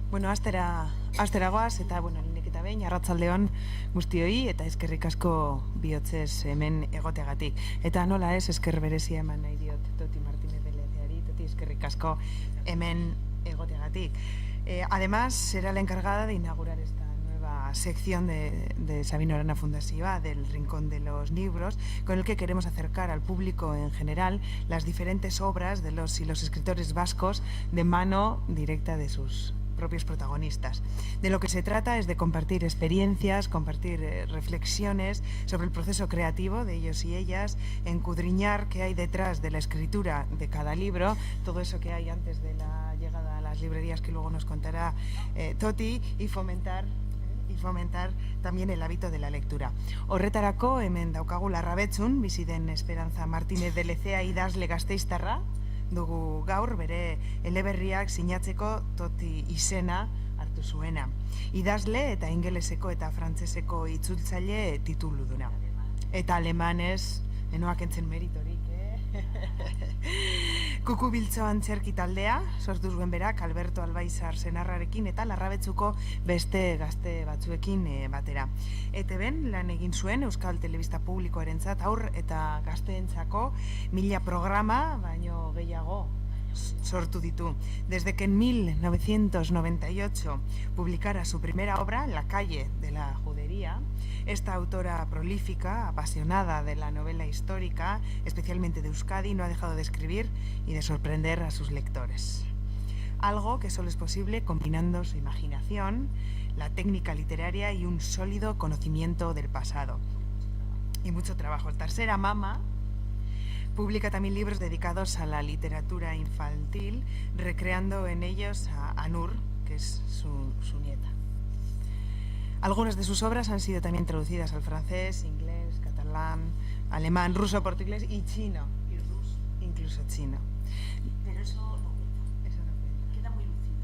Bueno, asteragoaz eta lehenik eta behin arratsaldeon guztioi eta eskerrik asko bihotzez hemen egoteagatik. Eta nola ez, esker berezia eman nahi diot Toti Martínez de Lezeari. Toti, eskerrik asko hemen egoteagatik. Además, será la encargada de inaugurar esta nueva sección de Sabino Arana Fundazioa, del Rincón de los Libros, con el que queremos acercar al público en general las diferentes obras de los y los escritores vascos de mano directa de sus propios protagonistas. De lo que se trata es de compartir experiencias, compartir reflexiones sobre el proceso creativo de ellos y ellas, encudriñar qué hay detrás de la escritura de cada libro, todo eso que hay antes de la llegada a las librerías que luego nos contará Toti, y fomentar también el hábito de la lectura. Horretarako hemen daukagu Larrabetzun, bizi den Esperanza Martínez de Lezea idazle gasteiztarra, dugu gaur bere eleberriak sinatzeko Toti izena hartu zuena. Idazle eta ingeleseko eta frantseseko itzultzaile tituluduna. Eta alemanez, enoak entzen meritorik, Kuku Biltzo antzerki taldea, sortu zuen berak Alberto Albaizar senarrarekin eta Larrabetzuko beste gazte batzuekin batera. ETBn lan egin zuen Euskal Telebista Publikoarentzat aur eta gazteentzako 1000 programa, baino gehiago sortu ditu. Desde que en 1998 publicara su primera obra, La calle de la judería, esta autora prolífica, apasionada de la novela histórica, especialmente de Euskadi, no ha dejado de escribir y de sorprender a sus lectores. Algo que solo es posible combinando su imaginación, la técnica literaria y un sólido conocimiento del pasado. Y mucho trabajo. Tercera Mama publica también libros dedicados a la literatura infantil, recreando en ellos a Nur, que es su nieta. Algunas de sus obras han sido también traducidas al francés, inglés, catalán, alemán, ruso, portugués y chino. Y ruso. Incluso chino. Pero eso no cuenta. Eso no cuenta. Queda muy lucido.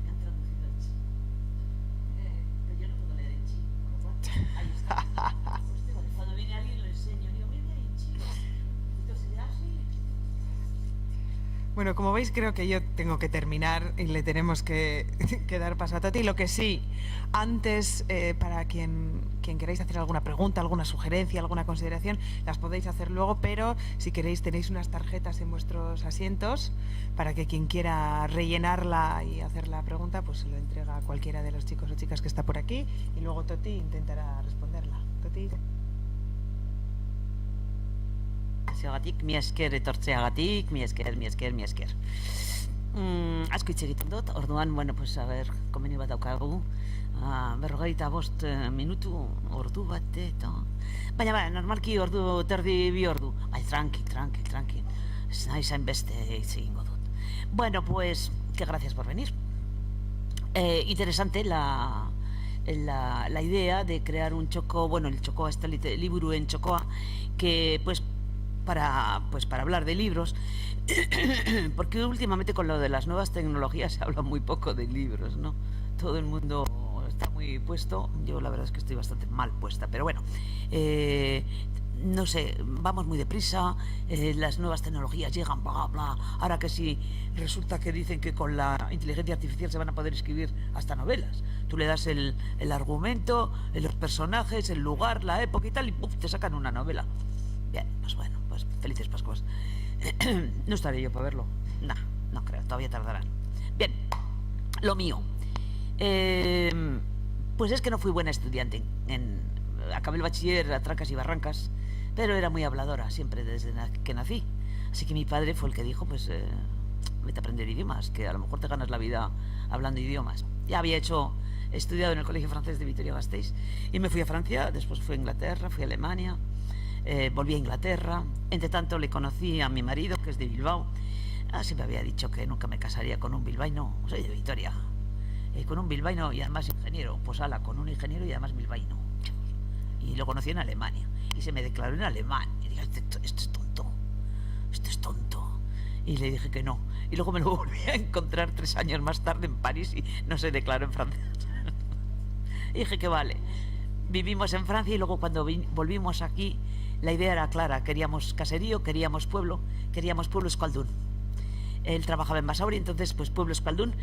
Me han traducido al chino. Pero yo no puedo leer en chino, por lo cual, ahí está. Cuando viene alguien lo enseño, digo, mira, hay en chino. Entonces, así. Bueno, como veis, creo que yo tengo que terminar y le tenemos que dar paso a Toti. Lo que sí, antes, para quien queráis hacer alguna pregunta, alguna sugerencia, alguna consideración, las podéis hacer luego, pero si queréis tenéis unas tarjetas en vuestros asientos para que quien quiera rellenarla y hacer la pregunta, pues se lo entrega a cualquiera de los chicos o chicas que está por aquí y luego Toti intentará responderla. Toti. Ziogatik, mi esker etortzeagatik, mi esker. Asko hitz egiten dut, orduan, bueno, pues, a ver, komeni bat daukagu, 45 minutu, ordu bat, eta... Baina, normalki ordu, terdi bi ordu. Bai, tranqui. Ez nahi zain beste hitz egingo dut. Bueno, pues, que gracias por venir. Interesante la idea de crear un txoko, bueno, el txokoa, este liburu en txokoa, que, pues, para hablar de libros, porque últimamente con lo de las nuevas tecnologías se habla muy poco de libros, ¿no? Todo el mundo está muy puesto, yo la verdad es que estoy bastante mal puesta, pero bueno, no sé, vamos muy deprisa, las nuevas tecnologías llegan, bla, bla, ahora que sí, resulta que dicen que con la inteligencia artificial se van a poder escribir hasta novelas. Tú le das el argumento, los personajes, el lugar, la época y tal, y ¡puf!, te sacan una novela. Bien, pues bueno, pues felices Pascuas. No estaré yo para verlo. No creo, todavía tardarán. Bien, lo mío. Pues es que no fui buena estudiante. Acabé el bachiller a trancas y barrancas, pero era muy habladora siempre desde que nací. Así que mi padre fue el que dijo, pues, vete a aprender idiomas, que a lo mejor te ganas la vida hablando idiomas. Ya había estudiado en el Colegio Francés de Vitoria-Gasteiz y me fui a Francia, después fui a Inglaterra, fui a Alemania. Volví a Inglaterra. Entre tanto le conocí a mi marido, que es de Bilbao. Siempre había dicho que nunca me casaría con un bilbaíno. Soy de Vitoria. Con un bilbaíno y además ingeniero. Pues ala, con un ingeniero y además bilbaíno. Y lo conocí en Alemania. Y se me declaró en alemán. Y dije, esto es tonto. Esto es tonto. Y le dije que no. Y luego me lo volví a encontrar 3 años más tarde en París y no se declaró en francés. Y dije que vale. Vivimos en Francia y luego cuando volvimos aquí, la idea era clara, queríamos caserío, queríamos pueblo euskaldun. Él trabajaba en Basauri, entonces pues pueblo Euskaldun,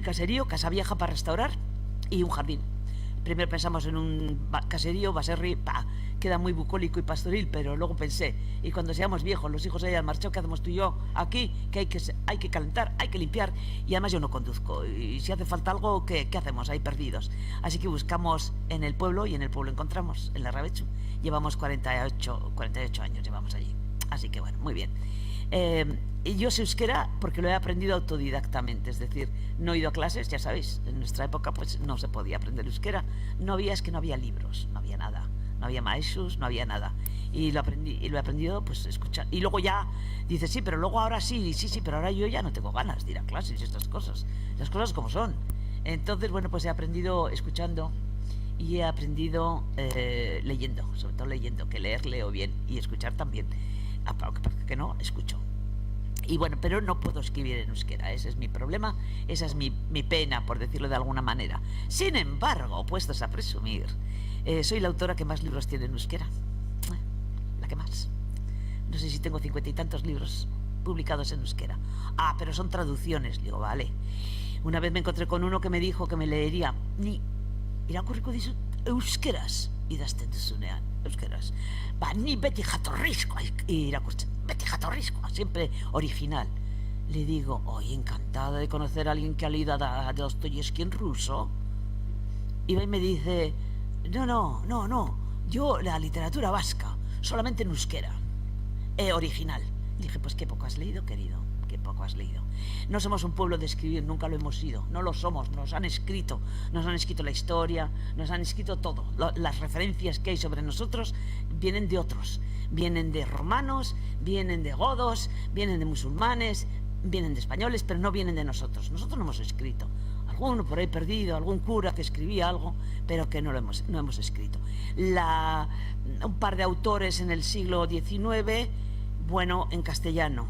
caserío, casa vieja para restaurar y un jardín. Primero pensamos en un caserío, baserri, queda muy bucólico y pastoril, pero luego pensé, y cuando seamos viejos, los hijos hayan marchado, ¿qué hacemos tú y yo aquí? Que hay que calentar, hay que limpiar, y además yo no conduzco, y si hace falta algo, ¿qué hacemos? Ahí perdidos. Así que buscamos en el pueblo, y en el pueblo encontramos, en Larrabechu. Llevamos 48 años, llevamos allí. Así que bueno, muy bien. Y yo sé euskera porque lo he aprendido autodidactamente, es decir, no he ido a clases, ya sabéis, en nuestra época pues no se podía aprender euskera, no había libros, no había nada, no había maestros, no había nada, y lo he aprendido pues escuchar, y luego ya dices, sí, pero luego ahora sí, pero ahora yo ya no tengo ganas de ir a clases y estas cosas, las cosas como son. Entonces, bueno, pues he aprendido escuchando y he aprendido leyendo, sobre todo leyendo, que leer leo bien y escuchar también, aunque parece que no, escucho. Y bueno, pero no puedo escribir en euskera, ese es mi problema, esa es mi pena, por decirlo de alguna manera. Sin embargo, puestos a presumir, soy la autora que más libros tiene en euskera, la que más. No sé si tengo 50 y tantos libros publicados en euskera. Pero son traducciones, digo, vale. Una vez me encontré con uno que me dijo que me leería ni irakurriko dizut euskeraz idazten duzunean, euskeraz. Ni beti jatorrizkoa irakurtzen, beti jatorrizkoa, siempre original. Le digo, encantada de conocer a alguien que ha leído a Dostoyevsky en ruso. Y me dice, no, yo la literatura vasca, solamente en euskera, original. Le dije, pues qué poco has leído, querido, qué poco has leído. No somos un pueblo de escribir, nunca lo hemos sido, no lo somos, nos han escrito la historia, nos han escrito todo. Las referencias que hay sobre nosotros vienen de otros, vienen de romanos, vienen de godos, vienen de musulmanes, vienen de españoles, pero no vienen de nosotros. Nosotros no hemos escrito. Alguno por ahí perdido, algún cura que escribía algo, pero que no hemos escrito. Un par de autores en el siglo XIX, bueno, en castellano,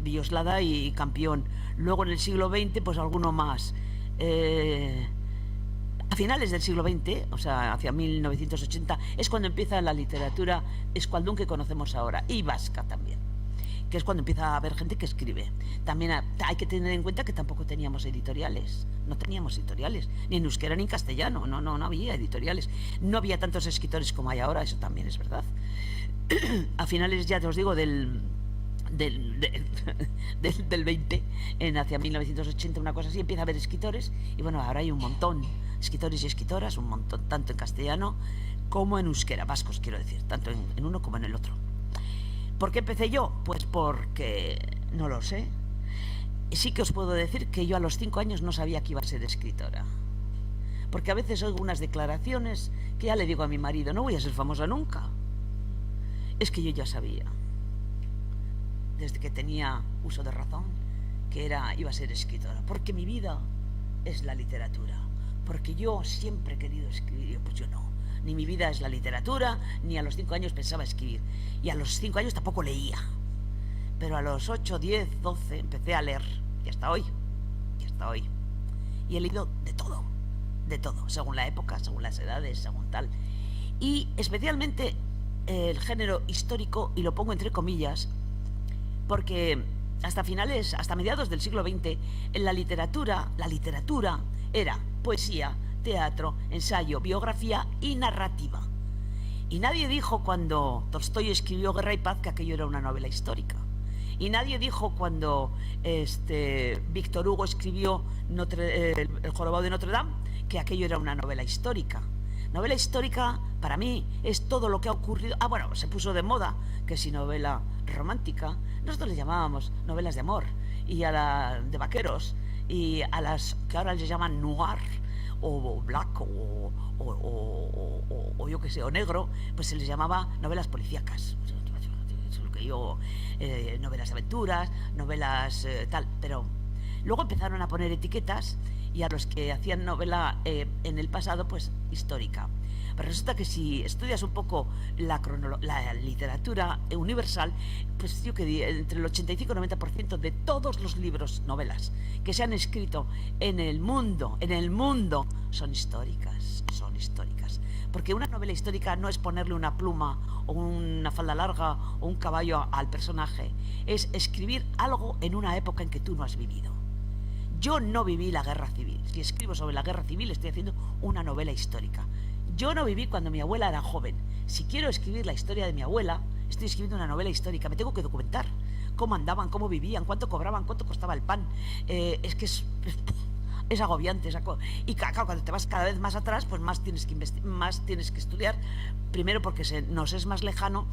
Villoslada y Campión. Luego en el siglo XX, pues alguno más. A finales del siglo XX, o sea, hacia 1980, es cuando empieza la literatura euskaldun que conocemos ahora, y vasca también, que es cuando empieza a haber gente que escribe. También hay que tener en cuenta que tampoco teníamos editoriales, no teníamos editoriales, ni en euskera ni en castellano, no había editoriales, no había tantos escritores como hay ahora, eso también es verdad. A finales, ya te os digo, del 20, hacia 1980, una cosa así, empieza a haber escritores, y bueno, ahora hay un montón, escritores y escritoras, un montón, tanto en castellano como en euskera, vascos quiero decir, tanto en uno como en el otro. ¿Por qué empecé yo? Pues porque no lo sé. Sí que os puedo decir que yo a los 5 años no sabía que iba a ser escritora, porque a veces oigo unas declaraciones que ya le digo a mi marido, no voy a ser famosa nunca. Es que yo ya sabía, desde que tenía uso de razón, que iba a ser escritora, porque mi vida es la literatura, porque yo siempre he querido escribir. Pues yo no, ni mi vida es la literatura, ni a los 5 años pensaba escribir, y a los 5 años tampoco leía, pero a los 8, 10, 12 empecé a leer, y hasta hoy, y he leído de todo, según la época, según las edades, según tal, y especialmente el género histórico, y lo pongo entre comillas, porque hasta mediados del siglo XX, en la literatura era poesía, teatro, ensayo, biografía y narrativa. Y nadie dijo cuando Tolstói escribió Guerra y Paz que aquello era una novela histórica. Y nadie dijo cuando Víctor Hugo escribió El jorobado de Notre Dame que aquello era una novela histórica. Novela histórica, para mí, es todo lo que ha ocurrido. Bueno, se puso de moda que si novela romántica, nosotros le llamábamos novelas de amor, y a la de vaqueros, y a las que ahora les llaman noir, o black, o yo qué sé, o negro, pues se les llamaba novelas policíacas. Es lo que yo, novelas de aventuras, novelas tal, pero luego empezaron a poner etiquetas, y a los que hacían novela en el pasado, pues histórica. Pero resulta que si estudias un poco la literatura universal, pues yo que di, entre el 85 y el 90% de todos los libros, novelas, que se han escrito en el mundo, son históricas. Porque una novela histórica no es ponerle una pluma o una falda larga o un caballo al personaje. Es escribir algo en una época en que tú no has vivido. Yo no viví la guerra civil. Si escribo sobre la guerra civil, estoy haciendo una novela histórica. Yo no viví cuando mi abuela era joven. Si quiero escribir la historia de mi abuela, estoy escribiendo una novela histórica. Me tengo que documentar cómo andaban, cómo vivían, cuánto cobraban, cuánto costaba el pan. Es que es agobiante. Y claro, cuando te vas cada vez más atrás, pues más tienes que más tienes que estudiar. Primero porque nos es más lejano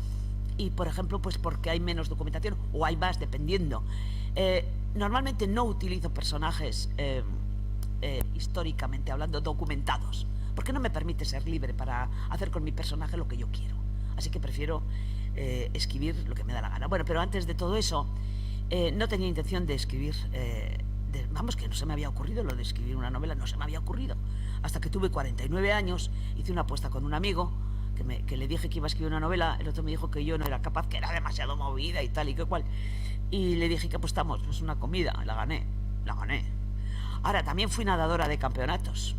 y, por ejemplo, pues porque hay menos documentación o hay más, dependiendo. Normalmente no utilizo personajes históricamente hablando, documentados, porque no me permite ser libre para hacer con mi personaje lo que yo quiero. Así que prefiero escribir lo que me da la gana. Bueno, pero antes de todo eso, no tenía intención de escribir, vamos, que no se me había ocurrido lo de escribir una novela, no se me había ocurrido. Hasta que tuve 49 años, hice una apuesta con un amigo, que le dije que iba a escribir una novela, el otro me dijo que yo no era capaz, que era demasiado movida y tal y que cual. Y le dije que apostamos, pues una comida, la gané. Ahora, también fui nadadora de campeonatos.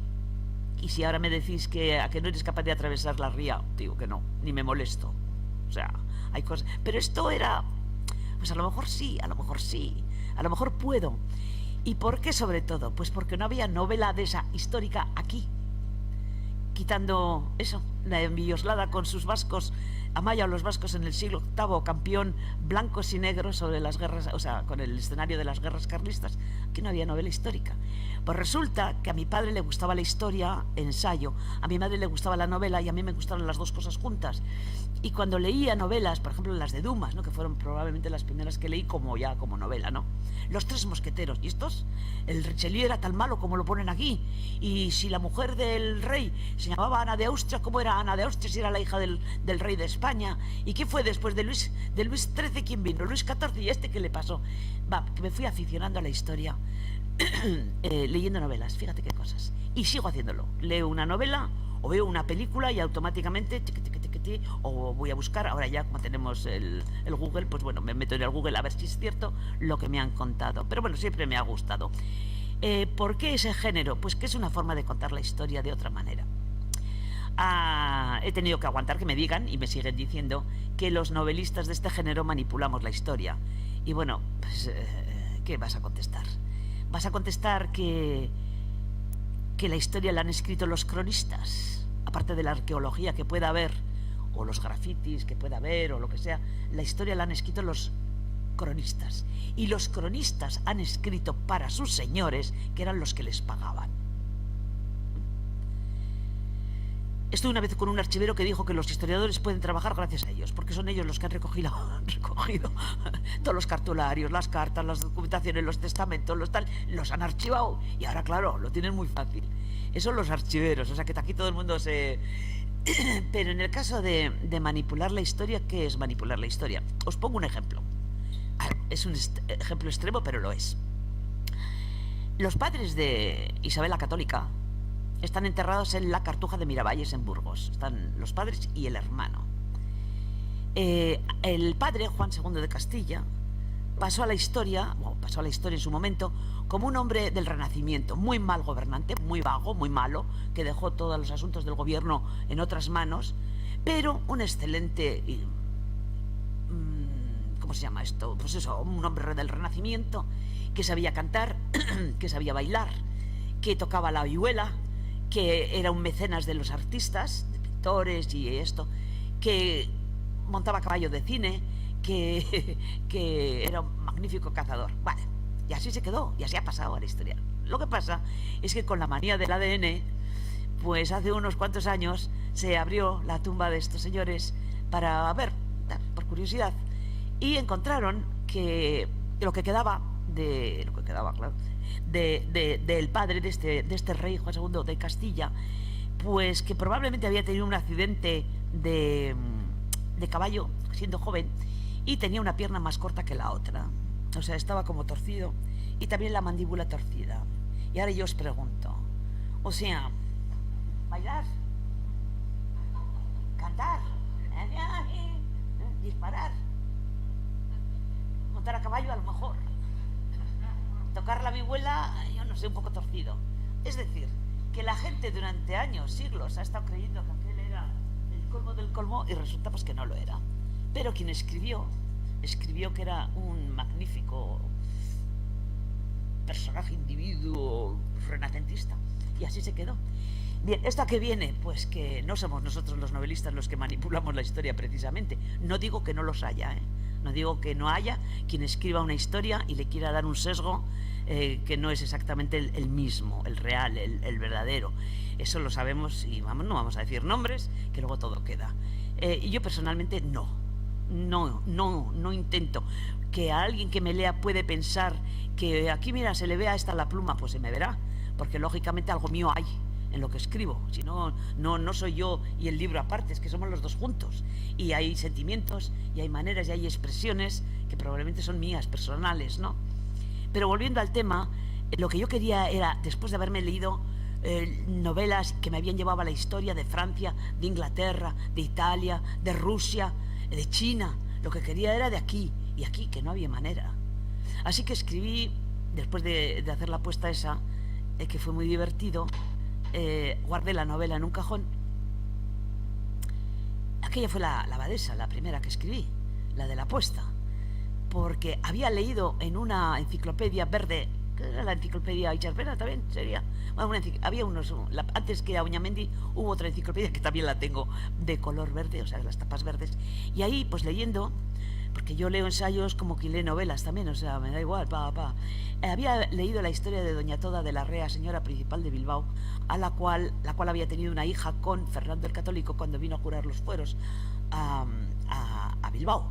Y si ahora me decís a que no eres capaz de atravesar la ría, digo que no, ni me molesto. O sea, hay cosas... Pero esto era... Pues a lo mejor sí, a lo mejor puedo. ¿Y por qué sobre todo? Pues porque no había novela de esa histórica aquí. Quitando eso, la envilloslada con sus vascos, Amaya o los vascos en el siglo VIII, campeón blancos y negros sobre las guerras, o sea, con el escenario de las guerras carlistas. Aquí no había novela histórica. Pues resulta que a mi padre le gustaba la historia, ensayo, a mi madre le gustaba la novela y a mí me gustaban las dos cosas juntas. Y cuando leía novelas, por ejemplo las de Dumas, ¿no?, que fueron probablemente las primeras que leí como novela, ¿no? Los tres mosqueteros. ¿Y estos? El Richelieu era tan malo como lo ponen aquí. Y si la mujer del rey se llamaba Ana de Austria, ¿cómo era Ana de Austria si era la hija del rey de España? ¿Y qué fue después de Luis XIII? ¿Quién vino? Luis XIV. ¿Y qué le pasó? Que me fui aficionando a la historia leyendo novelas, fíjate qué cosas. Y sigo haciéndolo. Leo una novela o veo una película y automáticamente o voy a buscar. Ahora ya como tenemos el Google, pues bueno, me meto en el Google a ver si es cierto lo que me han contado. Pero bueno, siempre me ha gustado. ¿Por qué ese género? Pues que es una forma de contar la historia de otra manera. He tenido que aguantar que me digan, y me siguen diciendo, que los novelistas de este género manipulamos la historia. Y bueno, pues ¿qué vas a contestar? Vas a contestar que la historia la han escrito los cronistas, aparte de la arqueología que pueda haber, o los grafitis que pueda haber, o lo que sea. La historia la han escrito los cronistas, y los cronistas han escrito para sus señores, que eran los que les pagaban. Estuve una vez con un archivero que dijo que los historiadores pueden trabajar gracias a ellos, porque son ellos los que han recogido todos los cartularios, las cartas, las documentaciones, los testamentos, los han archivado, y ahora, claro, lo tienen muy fácil. Esos son los archiveros, o sea que aquí todo el mundo se... Pero en el caso de manipular la historia, ¿qué es manipular la historia? Os pongo un ejemplo. Es un ejemplo extremo, pero lo es. Los padres de Isabel la Católica están enterrados en la Cartuja de Miravalles, en Burgos. Están los padres y el hermano. El padre, Juan II de Castilla, pasó a la historia en su momento como un hombre del Renacimiento, muy mal gobernante, muy vago, muy malo, que dejó todos los asuntos del gobierno en otras manos, pero un excelente... ¿Cómo se llama esto? Pues eso, un hombre del Renacimiento, que sabía cantar, que sabía bailar, que tocaba la vihuela, que era un mecenas de los artistas, de pintores y esto, que montaba caballo de cine, que era un magnífico cazador. Vale, y así se quedó, y así ha pasado a la historia. Lo que pasa es que con la manía del ADN, pues hace unos cuantos años se abrió la tumba de estos señores para ver, por curiosidad, y encontraron que lo que quedaba, claro, del padre de este rey Juan II de Castilla, pues que probablemente había tenido un accidente de caballo siendo joven y tenía una pierna más corta que la otra, o sea, estaba como torcido, y también la mandíbula torcida. Y ahora yo os pregunto, o sea, bailar, cantar, disparar, montar a caballo a lo mejor, tocar la vihuela, yo no sé, un poco torcido. Es decir, que la gente durante años, siglos, ha estado creyendo que aquel era colmo del colmo y resulta pues que no lo era. Pero quien escribió que era un magnífico personaje, individuo renacentista, y así se quedó. Bien, ¿esto a qué viene? Pues que no somos nosotros los novelistas los que manipulamos la historia precisamente. No digo que no los haya, ¿eh? No digo que no haya quien escriba una historia y le quiera dar un sesgo que no es exactamente el mismo, el real, el verdadero. Eso lo sabemos y vamos, no vamos a decir nombres, que luego todo queda. Y yo personalmente no intento. Que a alguien que me lea puede pensar que aquí, mira, se le ve a esta la pluma, pues se me verá, porque lógicamente algo mío hay en lo que escribo. Si no, no soy yo y el libro aparte, es que somos los dos juntos. Y hay sentimientos, y hay maneras, y hay expresiones que probablemente son mías, personales, ¿no? Pero volviendo al tema, lo que yo quería era, después de haberme leído novelas que me habían llevado a la historia de Francia, de Inglaterra, de Italia, de Rusia, de China, lo que quería era de aquí, y aquí, que no había manera. Así que escribí, después de hacer la apuesta esa, que fue muy divertido, guardé la novela en un cajón. Aquella fue la abadesa, la primera que escribí, la de la apuesta, porque había leído en una enciclopedia verde, que era la enciclopedia Icharsbera también, sería, bueno, había unos, antes que a Uñamendi hubo otra enciclopedia que también la tengo de color verde, o sea, las tapas verdes, y ahí pues leyendo, porque yo leo ensayos como que lee novelas también, o sea, me da igual, había leído la historia de doña Toda de la Rea, señora principal de Bilbao, a la cual había tenido una hija con Fernando el Católico cuando vino a jurar los fueros a Bilbao.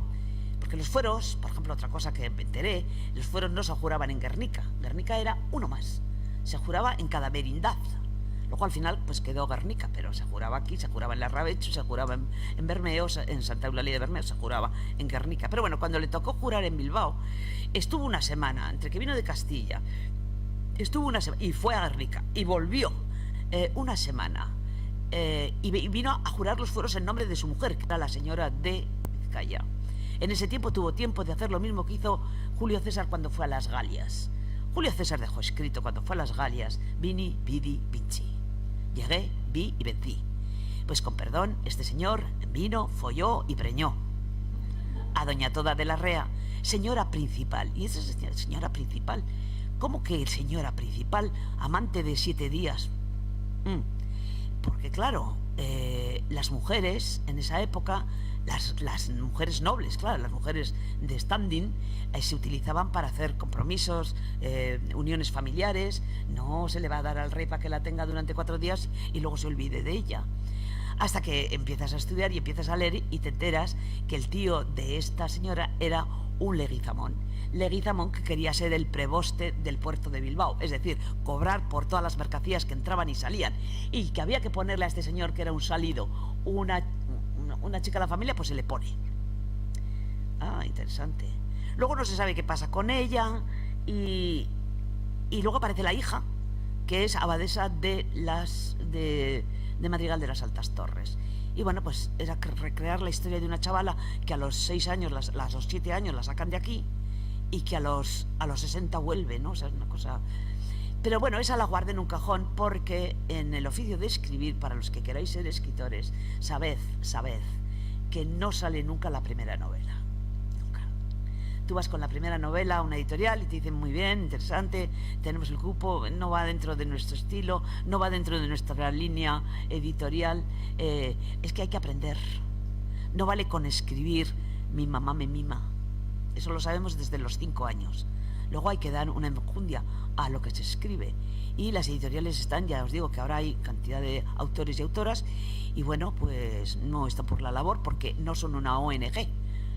Porque los fueros, por ejemplo, otra cosa que me enteré, los fueros no se juraban en Guernica. Guernica era uno más. Se juraba en cada merindad. Luego al final pues quedó Guernica, pero se juraba aquí, se juraba en Larrabecho, se juraba en Bermeo, en Santa Eulalia de Bermeo, se juraba en Guernica. Pero bueno, cuando le tocó jurar en Bilbao, estuvo una semana, entre que vino de Castilla, estuvo una semana, y fue a Guernica, y volvió una semana, y vino a jurar los fueros en nombre de su mujer, que era la señora de Vizcaya. En ese tiempo tuvo tiempo de hacer lo mismo que hizo Julio César cuando fue a las Galias. Julio César dejó escrito cuando fue a las Galias: Vini, vidi, vinci. Llegué, vi y vencí. Pues con perdón, este señor vino, folló y preñó a doña Toda de la Rea, señora principal. ¿Y esa es señora principal? ¿Cómo que señora principal, amante de 7 días? Porque claro, las mujeres en esa época, las mujeres nobles, claro, las mujeres de standing, se utilizaban para hacer compromisos, uniones familiares. No se le va a dar al rey para que la tenga durante 4 días y luego se olvide de ella. Hasta que empiezas a estudiar y empiezas a leer y te enteras que el tío de esta señora era un Leguizamón. Leguizamón, que quería ser el preboste del puerto de Bilbao, es decir, cobrar por todas las mercancías que entraban y salían, y que había que ponerle a este señor, que era un salido, una chica a la familia, pues se le pone. Interesante. Luego no se sabe qué pasa con ella, y luego aparece la hija, que es abadesa de Madrigal de las Altas Torres. Y bueno, pues era recrear la historia de una chavala que a los 6 años, a los 7 años la sacan de aquí, y que a los 60 vuelve, ¿no? O sea, es una cosa... Pero bueno, esa la guardé en un cajón, porque en el oficio de escribir, para los que queráis ser escritores, sabed que no sale nunca la primera novela. Nunca. Tú vas con la primera novela a una editorial y te dicen: muy bien, interesante, tenemos el cupo, no va dentro de nuestro estilo, no va dentro de nuestra línea editorial. Es que hay que aprender. No vale con escribir "mi mamá me mima". Eso lo sabemos desde los 5 años. Luego hay que dar una enjundia a lo que se escribe. Y las editoriales están, ya os digo que ahora hay cantidad de autores y autoras, y bueno, pues no están por la labor, porque no son una ONG,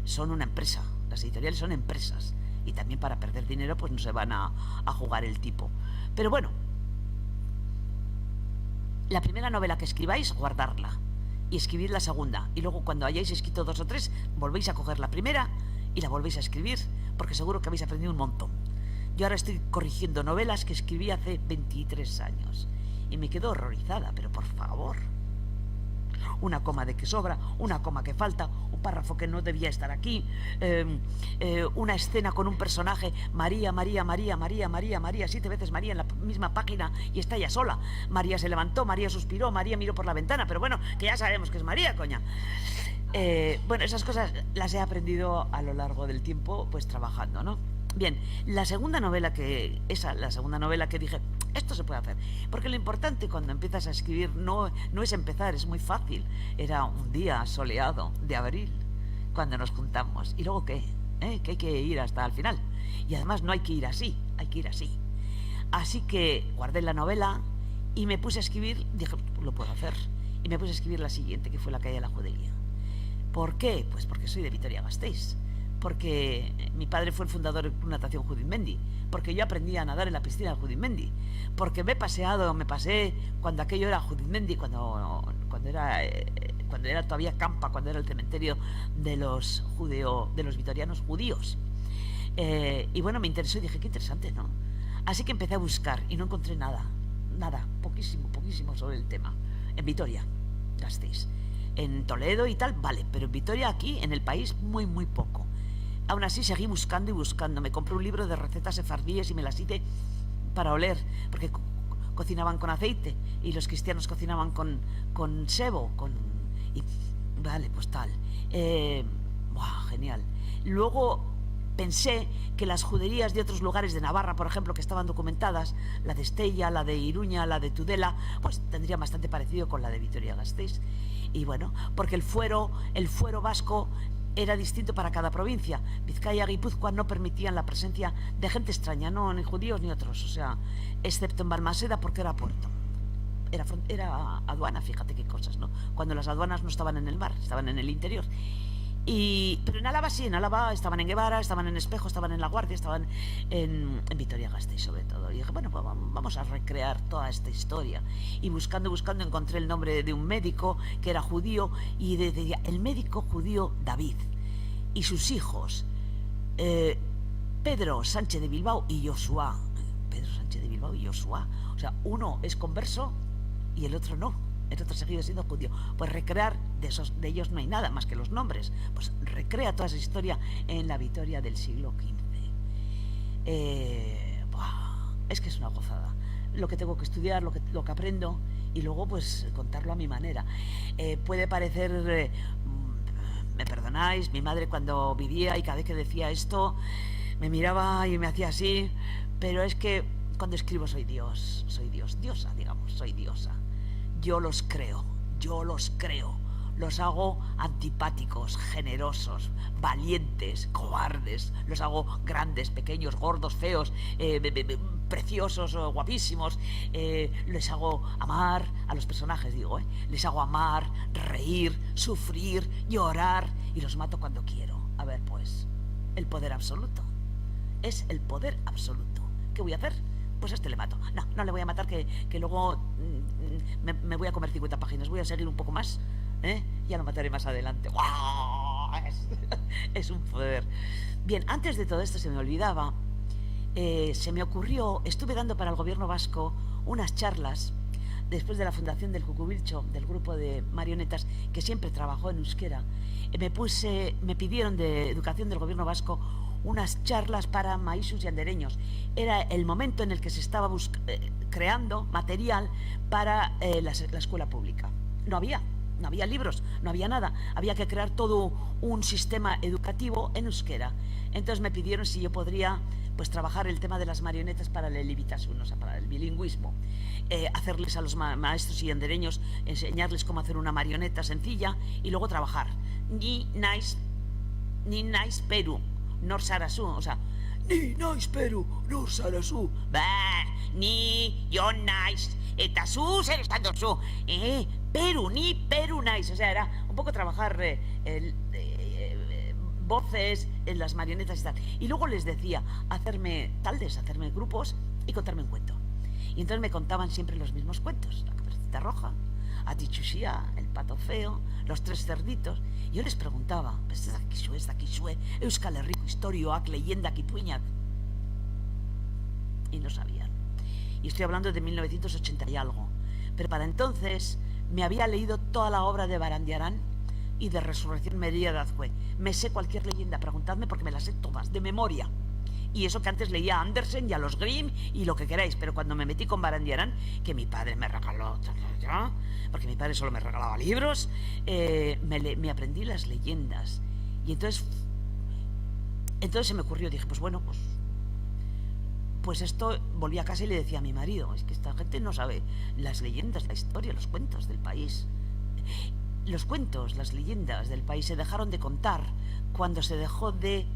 son una empresa. Las editoriales son empresas, y también para perder dinero pues no se van a jugar el tipo. Pero bueno, la primera novela que escribáis, guardarla, y escribir la segunda, y luego cuando hayáis escrito 2 o 3, volvéis a coger la primera y la volvéis a escribir, porque seguro que habéis aprendido un montón. Yo ahora estoy corrigiendo novelas que escribí hace 23 años y me quedo horrorizada, pero por favor. una coma de que sobra, una coma que falta, un párrafo que no debía estar aquí, una escena con un personaje, María, María, María, María, María, María, 7 veces María en la misma página y está ella sola. María se levantó, María suspiró, María miró por la ventana, pero bueno, que ya sabemos que es María, coña. Bueno, esas cosas las he aprendido a lo largo del tiempo, pues trabajando, ¿no? Bien, la segunda novela que dije, esto se puede hacer. Porque lo importante cuando empiezas a escribir no es empezar, es muy fácil. Era un día soleado de abril cuando nos juntamos. ¿Y luego qué? Que hay que ir hasta el final. Y además no hay que ir así, hay que ir así. Así que guardé la novela y me puse a escribir, dije, lo puedo hacer. Y me puse a escribir la siguiente, que fue La calle de la Judería. ¿Por qué? Pues porque soy de Vitoria-Gasteiz. Porque mi padre fue el fundador del Club Natación Judith Mendy, porque yo aprendí a nadar en la piscina de Judith Mendy, porque me pasé cuando aquello era Judith Mendy, cuando era todavía Campa, cuando era el cementerio de los vitorianos judíos. Y bueno, me interesó y dije, qué interesante, ¿no? Así que empecé a buscar y no encontré nada, poquísimo sobre el tema, en Vitoria-Gasteiz. En Toledo y tal, vale, pero en Vitoria, aquí, en el país, muy poco. Aún así seguí buscando y buscando. Me compré un libro de recetas sefardíes y me las hice para oler, porque cocinaban con aceite y los cristianos cocinaban con sebo, y vale, pues tal. Genial. Luego pensé que las juderías de otros lugares de Navarra, por ejemplo, que estaban documentadas, la de Estella, la de Iruña, la de Tudela, pues tendría bastante parecido con la de Vitoria-Gasteiz. Y bueno, porque el fuero vasco era distinto para cada provincia. Vizcaya y Guipúzcoa no permitían la presencia de gente extraña, no ni judíos ni otros, o sea, excepto en Balmaseda porque era puerto. Era aduana, fíjate qué cosas, ¿no? Cuando las aduanas no estaban en el mar, estaban en el interior. Pero en Álava sí, en Álava estaban en Guevara, estaban en Espejo, estaban en La Guardia, estaban en Vitoria-Gasteiz sobre todo. Y dije, bueno, pues vamos a recrear toda esta historia. Y buscando encontré el nombre de un médico que era judío y decía, el médico judío David y sus hijos, Pedro Sánchez de Bilbao y Josuá. Pedro Sánchez de Bilbao y Josuá. O sea, uno es converso y el otro no. El otro seguido siendo judío. Pues recrear de ellos no hay nada más que los nombres. Pues recrea toda esa historia en la Vitoria del siglo XV. Es que es una gozada. Lo que tengo que estudiar, lo que aprendo y luego pues contarlo a mi manera. Puede parecer, me perdonáis, mi madre cuando vivía y cada vez que decía esto me miraba y me hacía así, pero es que cuando escribo soy diosa, digamos, soy diosa. Yo los creo, los hago antipáticos, generosos, valientes, cobardes, los hago grandes, pequeños, gordos, feos, preciosos, guapísimos, les hago amar a los personajes, les hago amar, reír, sufrir, llorar y los mato cuando quiero. A ver, pues, el poder absoluto, es el poder absoluto. ¿Qué voy a hacer? Pues a este le mato. No le voy a matar, que luego me voy a comer 50 páginas. Voy a seguir un poco más, ya lo mataré más adelante. ¡Wow! Es un poder. Bien, antes de todo esto se me olvidaba, se me ocurrió, estuve dando para el gobierno vasco unas charlas después de la fundación del Cucubilcho, del grupo de marionetas que siempre trabajó en euskera. Me pidieron de educación del gobierno vasco unas charlas para maísus y andereños. Era el momento en el que se estaba creando material para la escuela pública. No había libros, no había nada. Había que crear todo un sistema educativo en euskera. Entonces me pidieron si yo podría pues trabajar el tema de las marionetas para el elivitasun, o sea, para el bilingüismo. Hacerles a los maestros y andereños, enseñarles cómo hacer una marioneta sencilla y luego trabajar. Ni naiz Perú, nor zarazu, o sea, ni naiz Perú, nor zarazu, ni yo naiz, eta zu zer estando zu, Perú, ni Perú naiz, o sea, era un poco trabajar voces en las marionetas y tal. Y luego les decía, hacerme grupos y contarme un cuento. Y entonces me contaban siempre los mismos cuentos, la Caperucita Roja, Atichushia, el pato feo, los tres cerditos. Y yo les preguntaba, ez dakizue, Euskal Herriko historioak, leyendak ipuinak. Y no sabían. Y estoy hablando de 1980 y algo. Pero para entonces me había leído toda la obra de Barandiarán y de Resurrección María de Azcue. Me sé cualquier leyenda, preguntadme, porque me las sé todas, de memoria. Y eso que antes leía a Andersen y a los Grimm y lo que queráis, pero cuando me metí con Barandiarán, que mi padre me regaló, porque mi padre solo me regalaba libros, me aprendí las leyendas. Y entonces se me ocurrió, dije, pues bueno, pues esto, volví a casa y le decía a mi marido, es que esta gente no sabe las leyendas, la historia, los cuentos del país. Los cuentos, las leyendas del país se dejaron de contar cuando se dejó el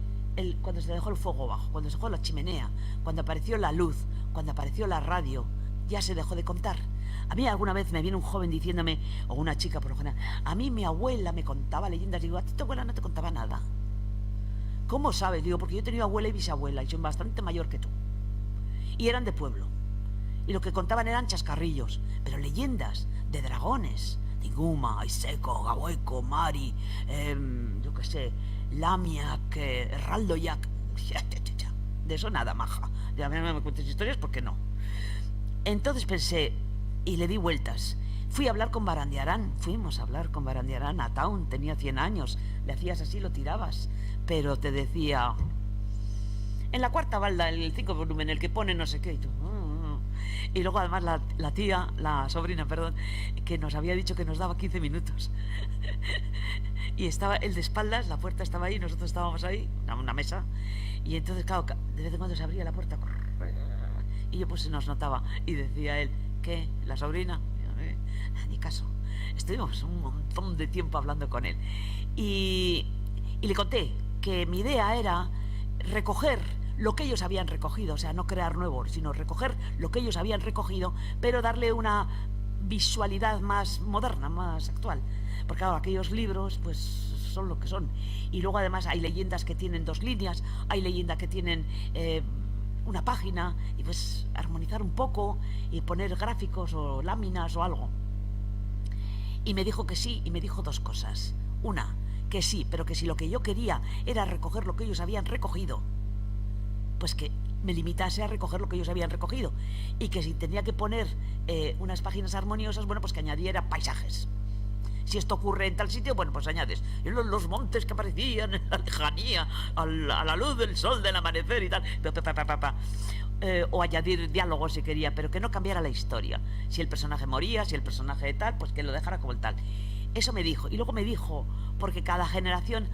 fuego bajo, cuando se dejó la chimenea, cuando apareció la luz, cuando apareció la radio, ya se dejó de contar. A mí alguna vez me viene un joven diciéndome, o una chica por lo general, a mí mi abuela me contaba leyendas. Digo, a ti tu abuela no te contaba nada. ¿Cómo sabes? Digo, porque yo he tenido abuela y bisabuela y son bastante mayor que tú. Y eran de pueblo. Y lo que contaban eran chascarrillos, pero leyendas de dragones, Tinguma, Aiseco, Gahueco, Mari, yo qué sé, Lamiak, Herraldoyak. De eso nada, maja. A mí no me cuentes historias porque no. Entonces pensé, y le di vueltas. Fui a hablar con Barandiarán, fuimos a hablar con Barandiarán a Town, tenía 100 años, le hacías así, lo tirabas, pero te decía, en la cuarta balda, el 5 volumen, el que pone no sé qué, y tú, y luego además la sobrina, que nos había dicho que nos daba 15 minutos. Y estaba el de espaldas, la puerta estaba ahí, nosotros estábamos ahí, una mesa, y entonces, claro, de vez en cuando se abría la puerta, y yo pues se nos notaba, y decía él, ¿qué? ¿La sobrina? Ni caso. Estuvimos un montón de tiempo hablando con él. Y le conté que mi idea era recoger lo que ellos habían recogido, o sea, no crear nuevo, sino recoger lo que ellos habían recogido, pero darle una visualidad más moderna, más actual. Porque claro, aquellos libros pues son lo que son. Y luego además hay leyendas que tienen 2 líneas, hay leyendas que tienen una página, y pues armonizar un poco y poner gráficos o láminas o algo. Y me dijo que sí, y me dijo 2 cosas. Una, que sí, pero que si lo que yo quería era recoger lo que ellos habían recogido, pues que me limitase a recoger lo que ellos habían recogido, y que si tenía que poner unas páginas armoniosas, bueno, pues que añadiera paisajes. Si esto ocurre en tal sitio, bueno, pues añades los montes que aparecían en la lejanía, a la luz del sol del amanecer y tal, o añadir diálogos si quería, pero que no cambiara la historia. Si el personaje moría, si el personaje tal, pues que lo dejara como el tal. Eso me dijo. Y luego me dijo, porque cada generación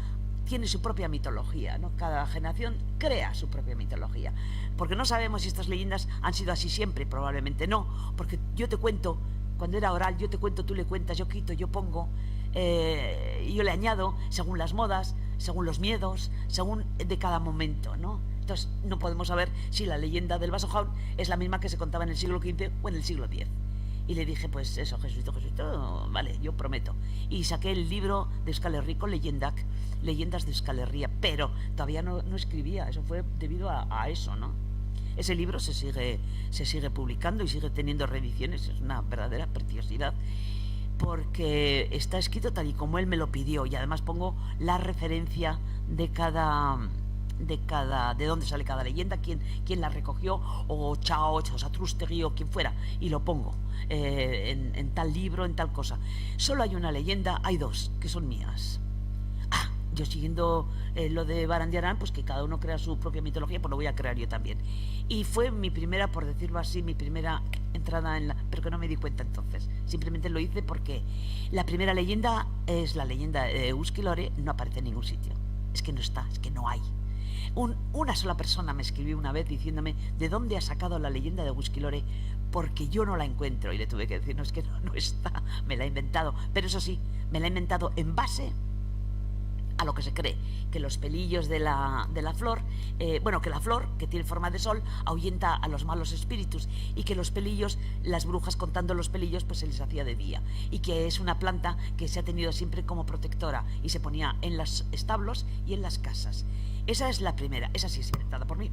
tiene su propia mitología, ¿no? Cada generación crea su propia mitología, porque no sabemos si estas leyendas han sido así siempre, probablemente no, porque yo te cuento, cuando era oral, yo te cuento, tú le cuentas, yo quito, yo pongo, y yo le añado según las modas, según los miedos, según de cada momento, ¿no? Entonces no podemos saber si la leyenda del vaso jaun es la misma que se contaba en el siglo XV o en el siglo X. Y le dije, pues eso, Jesucito, vale, yo prometo. Y saqué el libro de Euskal Herriko, Leyendas de Euskal Herria, pero todavía no escribía, eso fue debido a eso, ¿no? Ese libro se sigue publicando y sigue teniendo reediciones, es una verdadera preciosidad, porque está escrito tal y como él me lo pidió, y además pongo la referencia de dónde sale cada leyenda, quién la recogió, o Chao, o Satrústegui, o quien fuera, y lo pongo en tal libro, en tal cosa. Solo hay una leyenda, hay 2 que son mías. Yo siguiendo lo de Barandiarán, pues que cada uno crea su propia mitología, pues lo voy a crear yo también. Y fue mi primera, por decirlo así, mi primera entrada pero que no me di cuenta entonces. Simplemente lo hice porque la primera leyenda es la leyenda de Euskilore, no aparece en ningún sitio. Es que no está, es que no hay. Una sola persona me escribió una vez diciéndome de dónde ha sacado la leyenda de Euskilore, porque yo no la encuentro, y le tuve que decir, no, es que no está, me la he inventado. Pero eso sí, me la he inventado en base a lo que se cree, que los pelillos de la flor, que la flor, que tiene forma de sol, ahuyenta a los malos espíritus, y que los pelillos, las brujas contando los pelillos, pues se les hacía de día, y que es una planta que se ha tenido siempre como protectora, y se ponía en los establos y en las casas. Esa es la primera, esa sí es inventada por mí.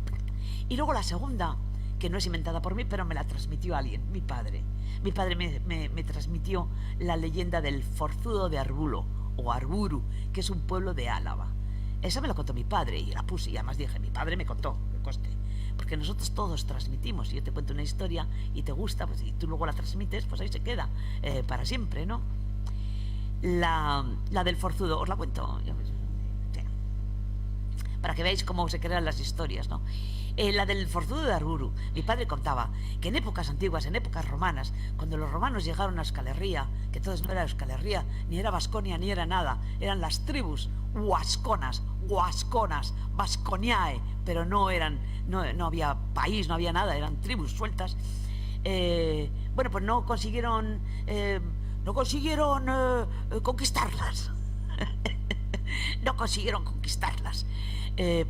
Y luego la segunda, que no es inventada por mí, pero me la transmitió alguien, mi padre. Mi padre me transmitió la leyenda del Forzudo de Arbulo, o Arburu, que es un pueblo de Álava. Esa me la contó mi padre, y la puse, y además dije, mi padre me contó, que coste, porque porque nosotros todos transmitimos. Si yo te cuento una historia y te gusta, pues y tú luego la transmites, pues ahí se queda para siempre, ¿no? La del forzudo, os la cuento, para que veáis cómo se crean las historias, ¿no? La del forzudo de Arburu. Mi padre contaba que en épocas antiguas, en épocas romanas, cuando los romanos llegaron a Euskal Herria, que entonces no era Euskal Herria, ni era Baskonia, ni era nada, eran las tribus huasconas, vasconiae, pero no había país, no había nada, eran tribus sueltas. Bueno, pues no consiguieron conquistarlas. No consiguieron conquistarlas.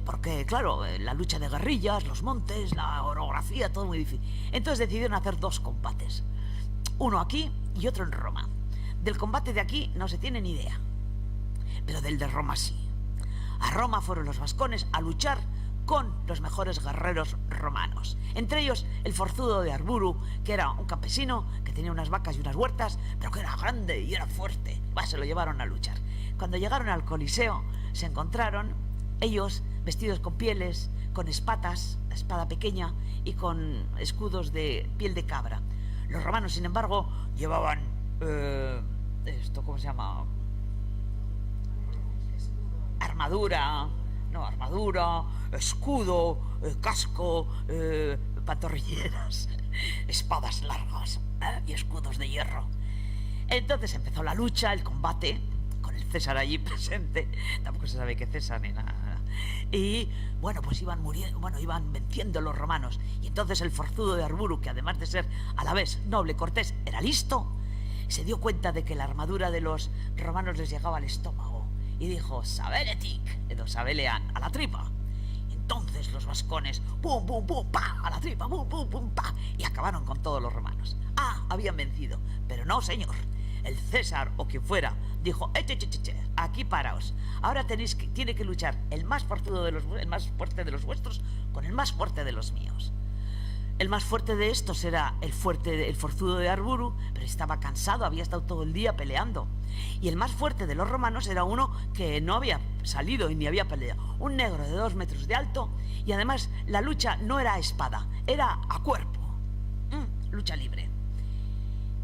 Porque, claro, la lucha de guerrillas, los montes, la orografía, todo muy difícil. Entonces decidieron hacer 2 combates. Uno aquí y otro en Roma. Del combate de aquí no se tiene ni idea, pero del de Roma sí. A Roma fueron los vascones a luchar con los mejores guerreros romanos. Entre ellos el forzudo de Arburu, que era un campesino que tenía unas vacas y unas huertas, pero que era grande y era fuerte. Se lo llevaron a luchar. Cuando llegaron al Coliseo, se encontraron ellos vestidos con pieles, con espadas, espada pequeña y con escudos de piel de cabra. Los romanos, sin embargo, llevaban ¿cómo se llama? Armadura, escudo, casco, pantorrilleras, espadas largas y escudos de hierro. Entonces empezó la lucha, el combate, con el César allí presente. Tampoco se sabe que César ni nada. Y bueno, pues iban venciendo los romanos. Y entonces el forzudo de Arburu, que además de ser a la vez noble, cortés, era listo, se dio cuenta de que la armadura de los romanos les llegaba al estómago y dijo: sabeletic, edo sabelean, a la tripa. Y entonces los vascones, pum, pum, pum, pa, a la tripa, pum, pum, pum, pa, y acabaron con todos los romanos. Habían vencido, pero no, señor. El César, o quien fuera, dijo: aquí paraos. Ahora tiene que luchar el más fuerte de los vuestros con el más fuerte de los míos. El más fuerte de estos era el forzudo de Arburu, pero estaba cansado, había estado todo el día peleando. Y el más fuerte de los romanos era uno que no había salido y ni había peleado. Un negro de 2 metros de alto, y además la lucha no era a espada, era a cuerpo. Lucha libre.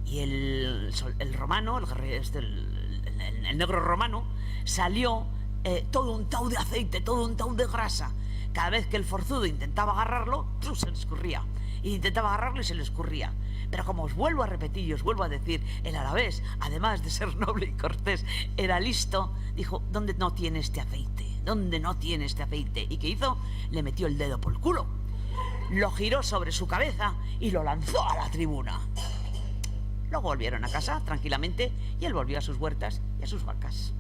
Y el romano, el negro romano, salió todo un tau de aceite, todo un tau de grasa. Cada vez que el forzudo intentaba agarrarlo, se le escurría. Y intentaba agarrarlo y se le escurría. Pero como os vuelvo a repetir y os vuelvo a decir, el alavés, además de ser noble y cortés, era listo, dijo: ¿dónde no tiene este aceite? ¿Dónde no tiene este aceite? ¿Y qué hizo? Le metió el dedo por el culo, lo giró sobre su cabeza y lo lanzó a la tribuna. Luego volvieron a casa tranquilamente y él volvió a sus huertas y a sus vacas.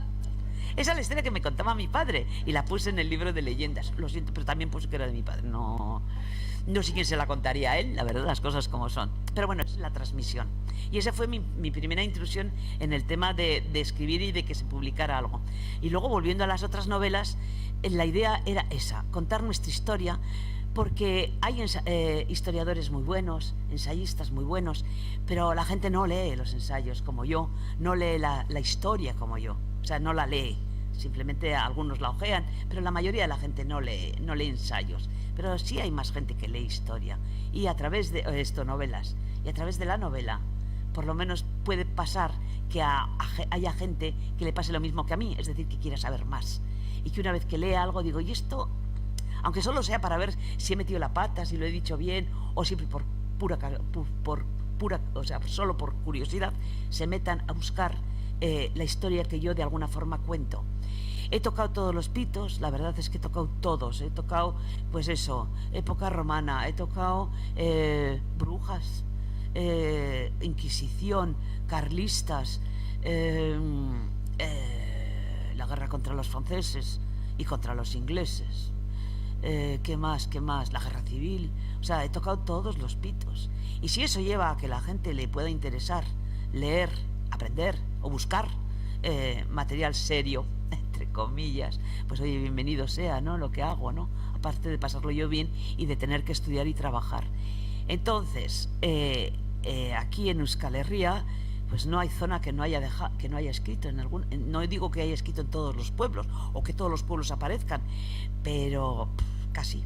Esa es la historia que me contaba mi padre y la puse en el libro de leyendas. Lo siento, pero también puse que era de mi padre. No sé quién se la contaría a él, la verdad, las cosas como son. Pero bueno, es la transmisión. Y esa fue mi primera intrusión en el tema de escribir y de que se publicara algo. Y luego, volviendo a las otras novelas, la idea era esa: contar nuestra historia, porque hay historiadores muy buenos, ensayistas muy buenos, pero la gente no lee los ensayos como yo, no lee la historia como yo, o sea, no la lee. Simplemente algunos la ojean, pero la mayoría de la gente no lee ensayos. Pero sí hay más gente que lee historia, y a través de novelas, y a través de la novela, por lo menos puede pasar que haya gente que le pase lo mismo que a mí, es decir, que quiera saber más, y que una vez que lee algo digo: ¿y esto? Aunque solo sea para ver si he metido la pata, si lo he dicho bien, o si por solo por curiosidad se metan a buscar la historia que yo de alguna forma cuento. He tocado todos los pitos, la verdad es que he tocado todos. He tocado, pues eso, época romana, he tocado brujas, Inquisición, carlistas, la guerra contra los franceses y contra los ingleses. ¿Qué más? La guerra civil. O sea, he tocado todos los pitos. Y si eso lleva a que la gente le pueda interesar leer, aprender o buscar material serio, entre comillas, pues oye, bienvenido sea, ¿no? Lo que hago, ¿no? Aparte de pasarlo yo bien y de tener que estudiar y trabajar. Entonces, aquí en Euskal Herria, pues no hay zona que no haya escrito en algún. No digo que haya escrito en todos los pueblos o que todos los pueblos aparezcan, pero casi.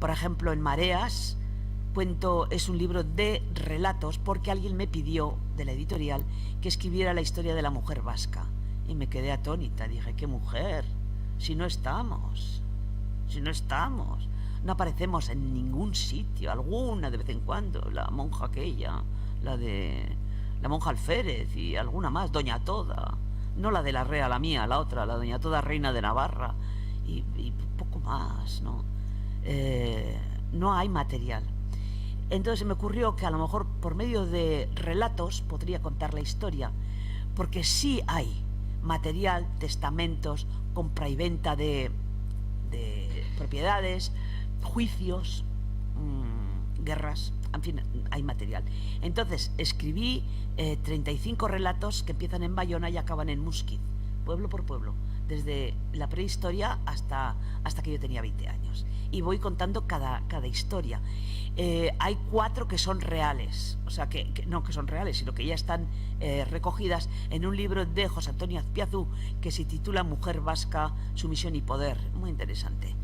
Por ejemplo, en Mareas es un libro de relatos porque alguien me pidió de la editorial que escribiera la historia de la mujer vasca. Y me quedé atónita, dije, ¿qué mujer? Si no estamos, no aparecemos en ningún sitio, alguna de vez en cuando, la monja aquella, la monja Alférez y alguna más, Doña Toda, no la de la Rea, la mía, la otra, la Doña Toda, reina de Navarra, y poco más, ¿no? No hay material. Entonces se me ocurrió que a lo mejor por medio de relatos podría contar la historia, porque sí hay material, testamentos, compra y venta de propiedades, juicios, guerras, en fin, hay material. Entonces escribí 35 relatos que empiezan en Bayona y acaban en Muskiz, pueblo por pueblo, desde la prehistoria hasta que yo tenía 20 años. Y voy contando cada historia. Hay 4 que son reales, o sea, no que son reales, sino que ya están recogidas en un libro de José Antonio Azpiazu que se titula Mujer Vasca, Sumisión y Poder. Muy interesante.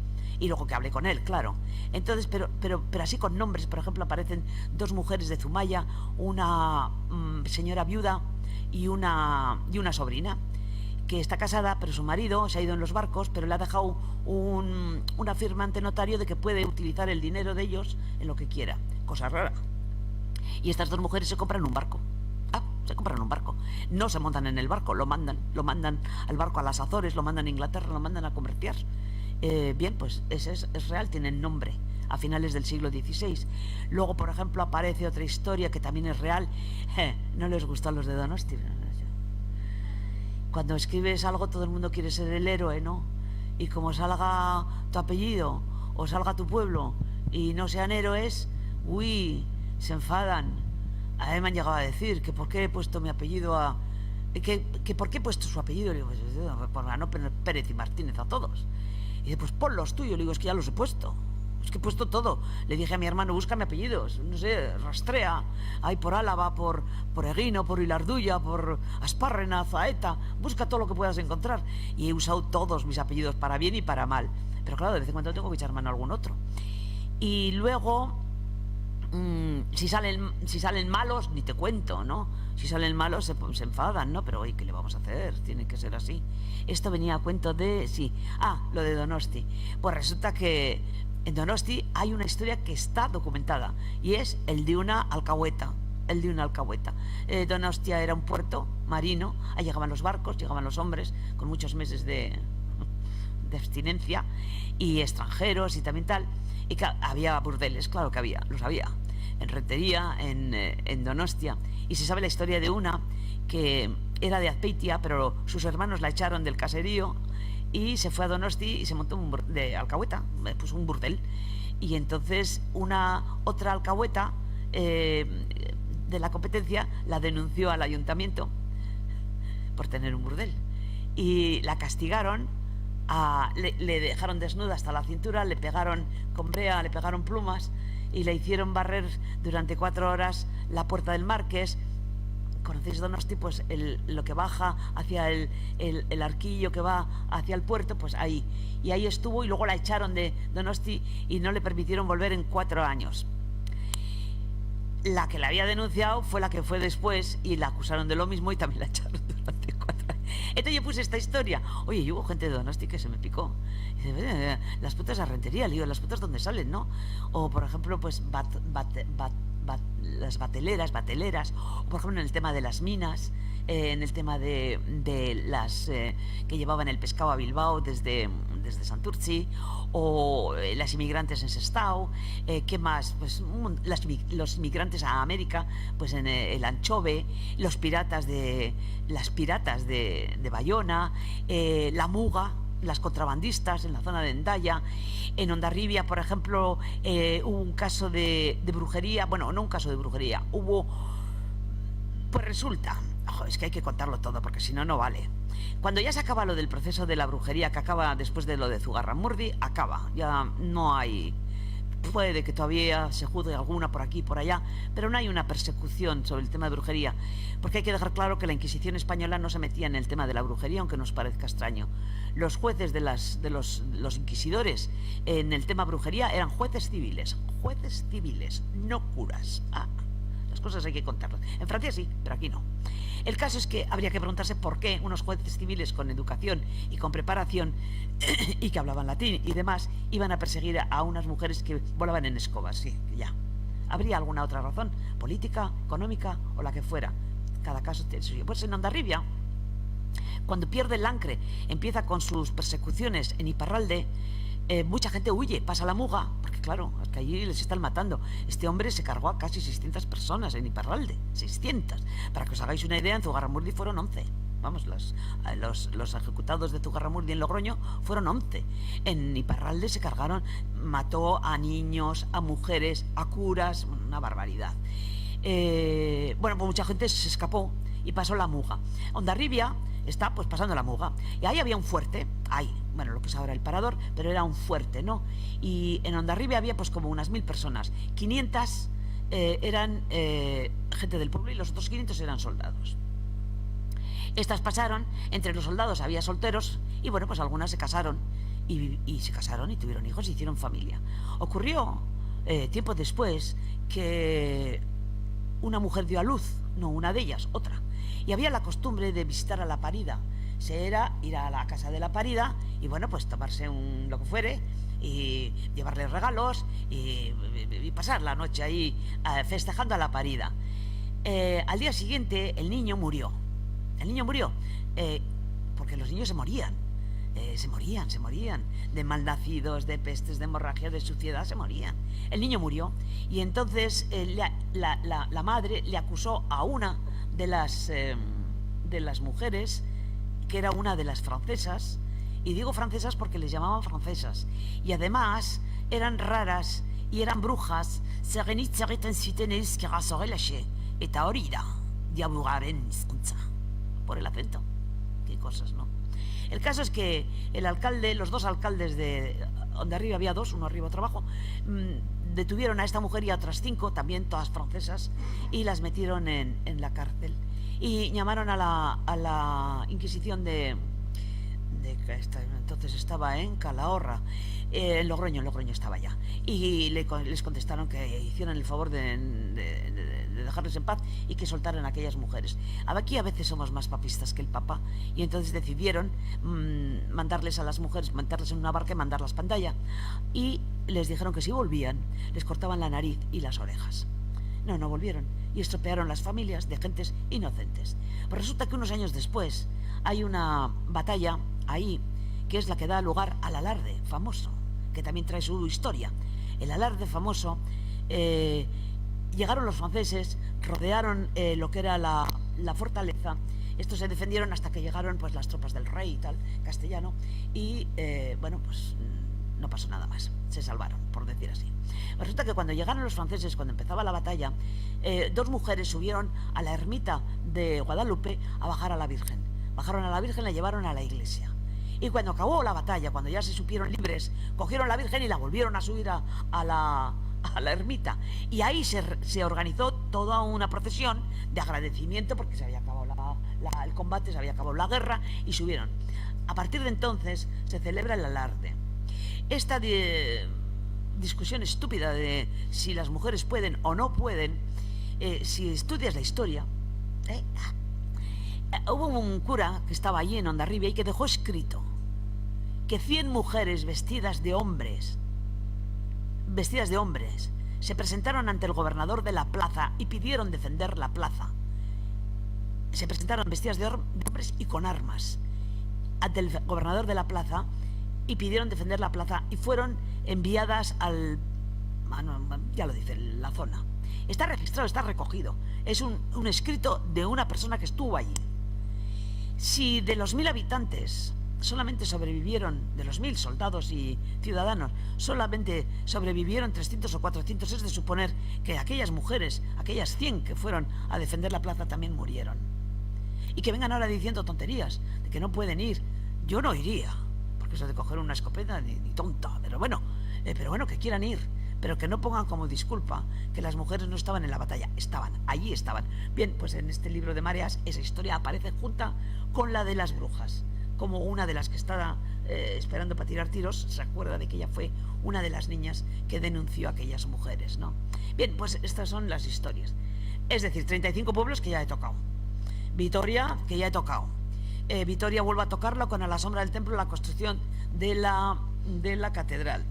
Y luego que hablé con él, claro. Entonces, pero así con nombres, por ejemplo, aparecen 2 mujeres de Zumaya, una señora viuda y una sobrina, que está casada, pero su marido se ha ido en los barcos, pero le ha dejado una firma ante notario de que puede utilizar el dinero de ellos en lo que quiera. Cosa rara. Y estas 2 mujeres se compran un barco. Se compran un barco. No se montan en el barco, lo mandan al barco a las Azores, lo mandan a Inglaterra, lo mandan a comerciar. Bien, pues es real, tienen nombre, a finales del siglo XVI. Luego, por ejemplo, aparece otra historia que también es real. No les gustan los de Donosti. Cuando escribes algo, todo el mundo quiere ser el héroe, ¿no? Y como salga tu apellido o salga tu pueblo y no sean héroes, uy, se enfadan. A mí me han llegado a decir que por qué he puesto mi apellido que por qué he puesto su apellido. Le digo, pues por no Pérez y Martínez a todos. Y dice, pues pon los tuyos. Le digo, es que ya los he puesto. Es que he puesto todo. Le dije a mi hermano, búscame apellidos, no sé, rastrea. Hay por Álava, por Eguino, por Hilarduya, por Aspárrena, Zaeta. Busca todo lo que puedas encontrar. Y he usado todos mis apellidos para bien y para mal. Pero claro, de vez en cuando tengo que echar mano a algún otro. Y luego, si salen malos, ni te cuento, ¿no? Si salen malos se enfadan, ¿no? Pero oye, ¿qué le vamos a hacer? Tiene que ser así. Esto venía a cuento de... Sí. Lo de Donosti. Pues resulta que en Donosti hay una historia que está documentada y es el de una alcahueta. Donostia era un puerto marino, ahí llegaban los barcos, llegaban los hombres con muchos meses de abstinencia y extranjeros y también tal. Y claro, había burdeles, claro que los había, en Rentería, en Donostia. Y se sabe la historia de una que era de Azpeitia, pero sus hermanos la echaron del caserío y se fue a Donosti y se montó de alcahueta, pues un burdel. Y entonces otra alcahueta de la competencia la denunció al ayuntamiento por tener un burdel. Y la castigaron, le dejaron desnuda hasta la cintura, le pegaron con brea, le pegaron plumas y le hicieron barrer durante 4 horas la puerta del Marqués. ¿Conocéis Donosti? Pues lo que baja hacia el arquillo que va hacia el puerto, pues ahí. Y ahí estuvo y luego la echaron de Donosti y no le permitieron volver en 4 años. La que la había denunciado fue la que fue después y la acusaron de lo mismo y también la echaron durante 4 años. Entonces yo puse esta historia. Oye, y hubo gente de Donosti que se me picó. Y dice, las putas de Rentería, le digo, las putas donde salen, ¿no? O por ejemplo, pues las bateleras, o por ejemplo en el tema de las minas, en el tema de las que llevaban el pescado a Bilbao desde Santurtzi, o las inmigrantes en Sestao, ¿qué más? Pues los inmigrantes a América, pues en el Anchove, las piratas de Bayona, la Muga, las contrabandistas en la zona de Hendaya. En Hondarribia, por ejemplo, hubo un caso de brujería. Bueno, no un caso de brujería, pues resulta, es que hay que contarlo todo porque si no, no vale. Cuando ya se acaba lo del proceso de la brujería, que acaba después de lo de Zugarramurdi, acaba, ya no hay puede que todavía se juzgue alguna por aquí y por allá, pero no hay una persecución sobre el tema de brujería, porque hay que dejar claro que la Inquisición española no se metía en el tema de la brujería, aunque nos parezca extraño. Los jueces de los inquisidores en el tema brujería eran jueces civiles, no curas. Las cosas hay que contarlas. En Francia sí, pero aquí no. El caso es que habría que preguntarse por qué unos jueces civiles con educación y con preparación y que hablaban latín y demás iban a perseguir a unas mujeres que volaban en escobas. Sí, ya. ¿Habría alguna otra razón? ¿Política, económica o la que fuera? Cada caso tiene suyo. Pues en Hondarribia, cuando pierde el Lancre, empieza con sus persecuciones en Iparralde, mucha gente huye, pasa la Muga, porque claro, es que allí les están matando. Este hombre se cargó a casi 600 personas en Iparralde, 600. Para que os hagáis una idea, en Zugarramurdi fueron 11. Vamos, los ejecutados de Zugarramurdi en Logroño fueron 11. En Iparralde se cargaron, mató a niños, a mujeres, a curas, una barbaridad. Bueno, pues mucha gente se escapó y pasó la Muga. Hondarribia está pues pasando la Muga. Y ahí había un fuerte, bueno, lo que es ahora el Parador, pero era un fuerte, ¿no? Y en Hondarribia había pues como unas 1000 personas. 500 eran gente del pueblo y los otros 500 eran soldados. Estas pasaron, entre los soldados había solteros y bueno, pues algunas se casaron y se casaron y tuvieron hijos y hicieron familia. Ocurrió tiempo después que una mujer dio a luz, no una de ellas, otra. Y había la costumbre de visitar a la parida. Se era ir a la casa de la parida y bueno, pues tomarse lo que fuere y llevarle regalos y pasar la noche ahí festejando a la parida. Al día siguiente el niño murió. Porque los niños se morían. Se morían de malnacidos, de pestes, de hemorragia, de suciedad, se morían. El niño murió y entonces la madre le acusó a una de las mujeres, que era una de las francesas, y digo francesas porque les llamaban francesas, y además eran raras y eran brujas. Por el acento, qué cosas, ¿no? El caso es que el alcalde, los dos alcaldes de Hondarribia, había dos, uno arriba, otro abajo, detuvieron a esta mujer y a otras 5, también todas francesas, y las metieron en la cárcel. Y llamaron a la Inquisición entonces estaba en Calahorra, en Logroño estaba ya, y les contestaron que hicieran el favor de dejarles en paz y que soltaran a aquellas mujeres. Aquí a veces somos más papistas que el Papa, y entonces decidieron mandarles a las mujeres, meterles en una barca y mandarlas pantalla, y les dijeron que si volvían les cortaban la nariz y las orejas. No volvieron y estropearon las familias de gentes inocentes. Pues resulta que unos años después hay una batalla ahí que es la que da lugar al alarde famoso, que también trae su historia. El alarde famoso, llegaron los franceses, rodearon lo que era la fortaleza. Estos se defendieron hasta que llegaron pues las tropas del rey y tal, castellano, y bueno, pues no pasó nada más, se salvaron, por decir así. Resulta que cuando llegaron los franceses, cuando empezaba la batalla, 2 mujeres subieron a la ermita de Guadalupe a bajar a la Virgen. Bajaron a la Virgen, la llevaron a la iglesia. Y cuando acabó la batalla, cuando ya se supieron libres, cogieron la Virgen y la volvieron a subir a la ermita. Y ahí se organizó toda una procesión de agradecimiento porque se había acabado el combate, se había acabado la guerra, y subieron. A partir de entonces se celebra el alarde. Esta discusión estúpida de si las mujeres pueden o no pueden, si estudias la historia, hubo un cura que estaba allí en Hondarribia y que dejó escrito que 100 mujeres vestidas de hombres se presentaron ante el gobernador de la plaza y pidieron defender la plaza. Se presentaron vestidas de hombres y con armas ante el gobernador de la plaza y pidieron defender la plaza, y fueron enviadas ya lo dice la zona. Está registrado, está recogido. Es un escrito de una persona que estuvo allí. Si de los 1000 habitantes solamente sobrevivieron, de los 1000 soldados y ciudadanos, solamente sobrevivieron 300 o 400, es de suponer que aquellas mujeres, aquellas 100 que fueron a defender la plaza, también murieron. Y que vengan ahora diciendo tonterías de que no pueden ir. Yo no iría, porque eso de coger una escopeta ni tonta, pero bueno, que quieran ir. pero que no pongan como disculpa que las mujeres no estaban en la batalla. Estaban, allí estaban. Bien, pues en este libro de Mareas esa historia aparece junta con la de las brujas, como una de las que estaba esperando para tirar tiros. Se acuerda de que ella fue una de las niñas que denunció a aquellas mujeres, ¿no? Bien, pues estas son las historias. Es decir, 35 pueblos que ya he tocado. Vitoria, que ya he tocado. Vitoria vuelvo a tocarlo con A la sombra del templo, la construcción de la catedral.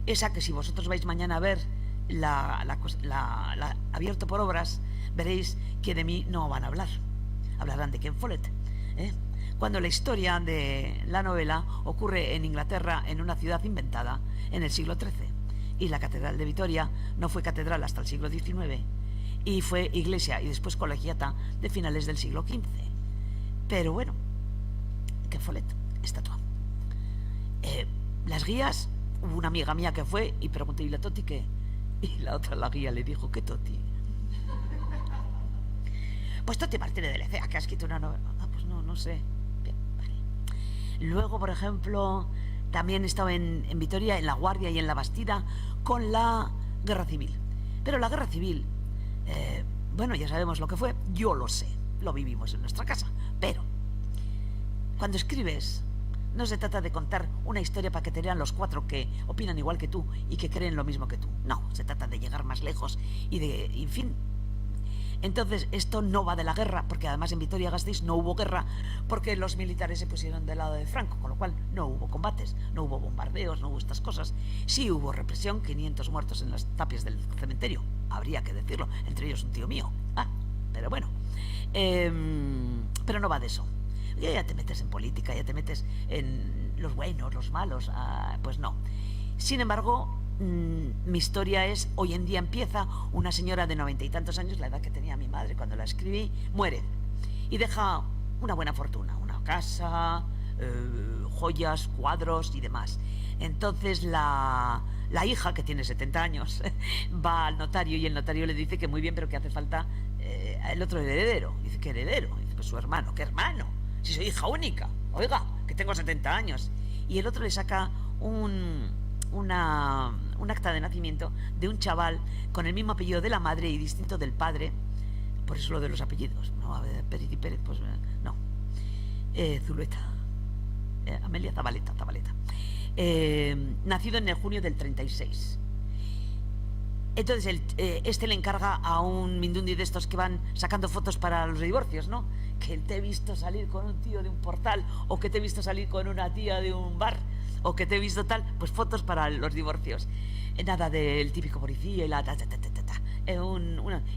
Esa que si vosotros vais mañana a ver la abierto por obras, veréis que de mí no van a hablar. Hablarán de Ken Follett, cuando la historia de la novela ocurre en Inglaterra, en una ciudad inventada en el siglo XIII. Y la catedral de Vitoria no fue catedral hasta el siglo XIX y fue iglesia y después colegiata de finales del siglo XV. Pero bueno, Ken Follett, estatua. Las guías, hubo una amiga mía que fue y pregunté, ¿y la Toti qué? Y la otra, la guía, le dijo, ¿qué Toti? Pues Toti Martínez de Lecea, que ha escrito una novela. Ah, pues no sé. Bien, vale. Luego, por ejemplo, también estaba en Vitoria, en La Guardia y en La Bastida, con la Guerra Civil. Pero la Guerra Civil, bueno, ya sabemos lo que fue, yo lo sé, lo vivimos en nuestra casa. Pero, cuando escribes, no se trata de contar una historia para que te lean los 4 que opinan igual que tú y que creen lo mismo que tú. No, se trata de llegar más lejos y de, en fin. Entonces, esto no va de la guerra, porque además en Vitoria-Gasteiz no hubo guerra, porque los militares se pusieron del lado de Franco, con lo cual no hubo combates, no hubo bombardeos, no hubo estas cosas. Sí hubo represión, 500 muertos en las tapias del cementerio, habría que decirlo, entre ellos un tío mío. Pero bueno, pero no va de eso. Ya te metes en política, ya te metes en los buenos, los malos, pues no. Sin embargo, mi historia es, hoy en día empieza, una señora de 90 y tantos años, la edad que tenía mi madre cuando la escribí, muere y deja una buena fortuna, una casa, joyas, cuadros y demás. Entonces la hija, que tiene 70 años, va al notario y el notario le dice que muy bien, pero que hace falta el otro heredero. Dice, ¿qué heredero? Dice, pues su hermano. ¿Qué hermano? Si soy hija única, oiga, que tengo 70 años. Y el otro le saca un acta de nacimiento de un chaval con el mismo apellido de la madre y distinto del padre. Por eso lo de los apellidos, ¿no? A ver, Pérez y Pérez, pues no. Zulueta. Amelia Zabaleta. Nacido en el junio del 36. Entonces este le encarga a un mindundi de estos que van sacando fotos para los divorcios, ¿no? Que te he visto salir con un tío de un portal, o que te he visto salir con una tía de un bar, o que te he visto tal, pues fotos para los divorcios. Nada del típico policía y la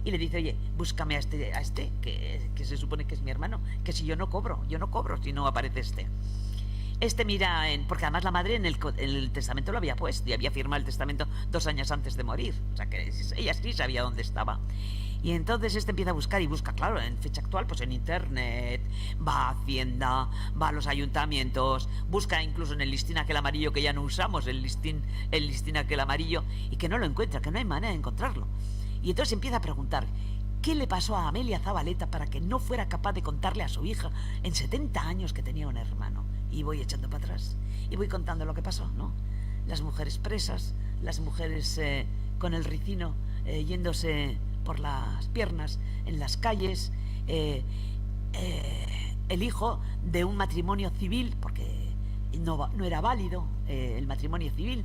y le dice, oye, búscame a este que se supone que es mi hermano, que si yo no cobro si no aparece este. Mira, porque además la madre en el testamento lo había puesto y había firmado el testamento 2 años antes de morir. O sea que ella sí sabía dónde estaba. Y entonces empieza a buscar y busca, claro, en fecha actual, pues en internet, va a Hacienda, va a los ayuntamientos, busca incluso en el listín aquel amarillo que ya no usamos, el listín aquel amarillo, y que no lo encuentra, que no hay manera de encontrarlo. Y entonces empieza a preguntar, ¿qué le pasó a Amelia Zabaleta para que no fuera capaz de contarle a su hija en 70 años que tenía un hermano? Y voy echando para atrás y voy contando lo que pasó, ¿no? Las mujeres presas, las mujeres con el ricino yéndose por las piernas en las calles, el hijo de un matrimonio civil, porque no era válido el matrimonio civil,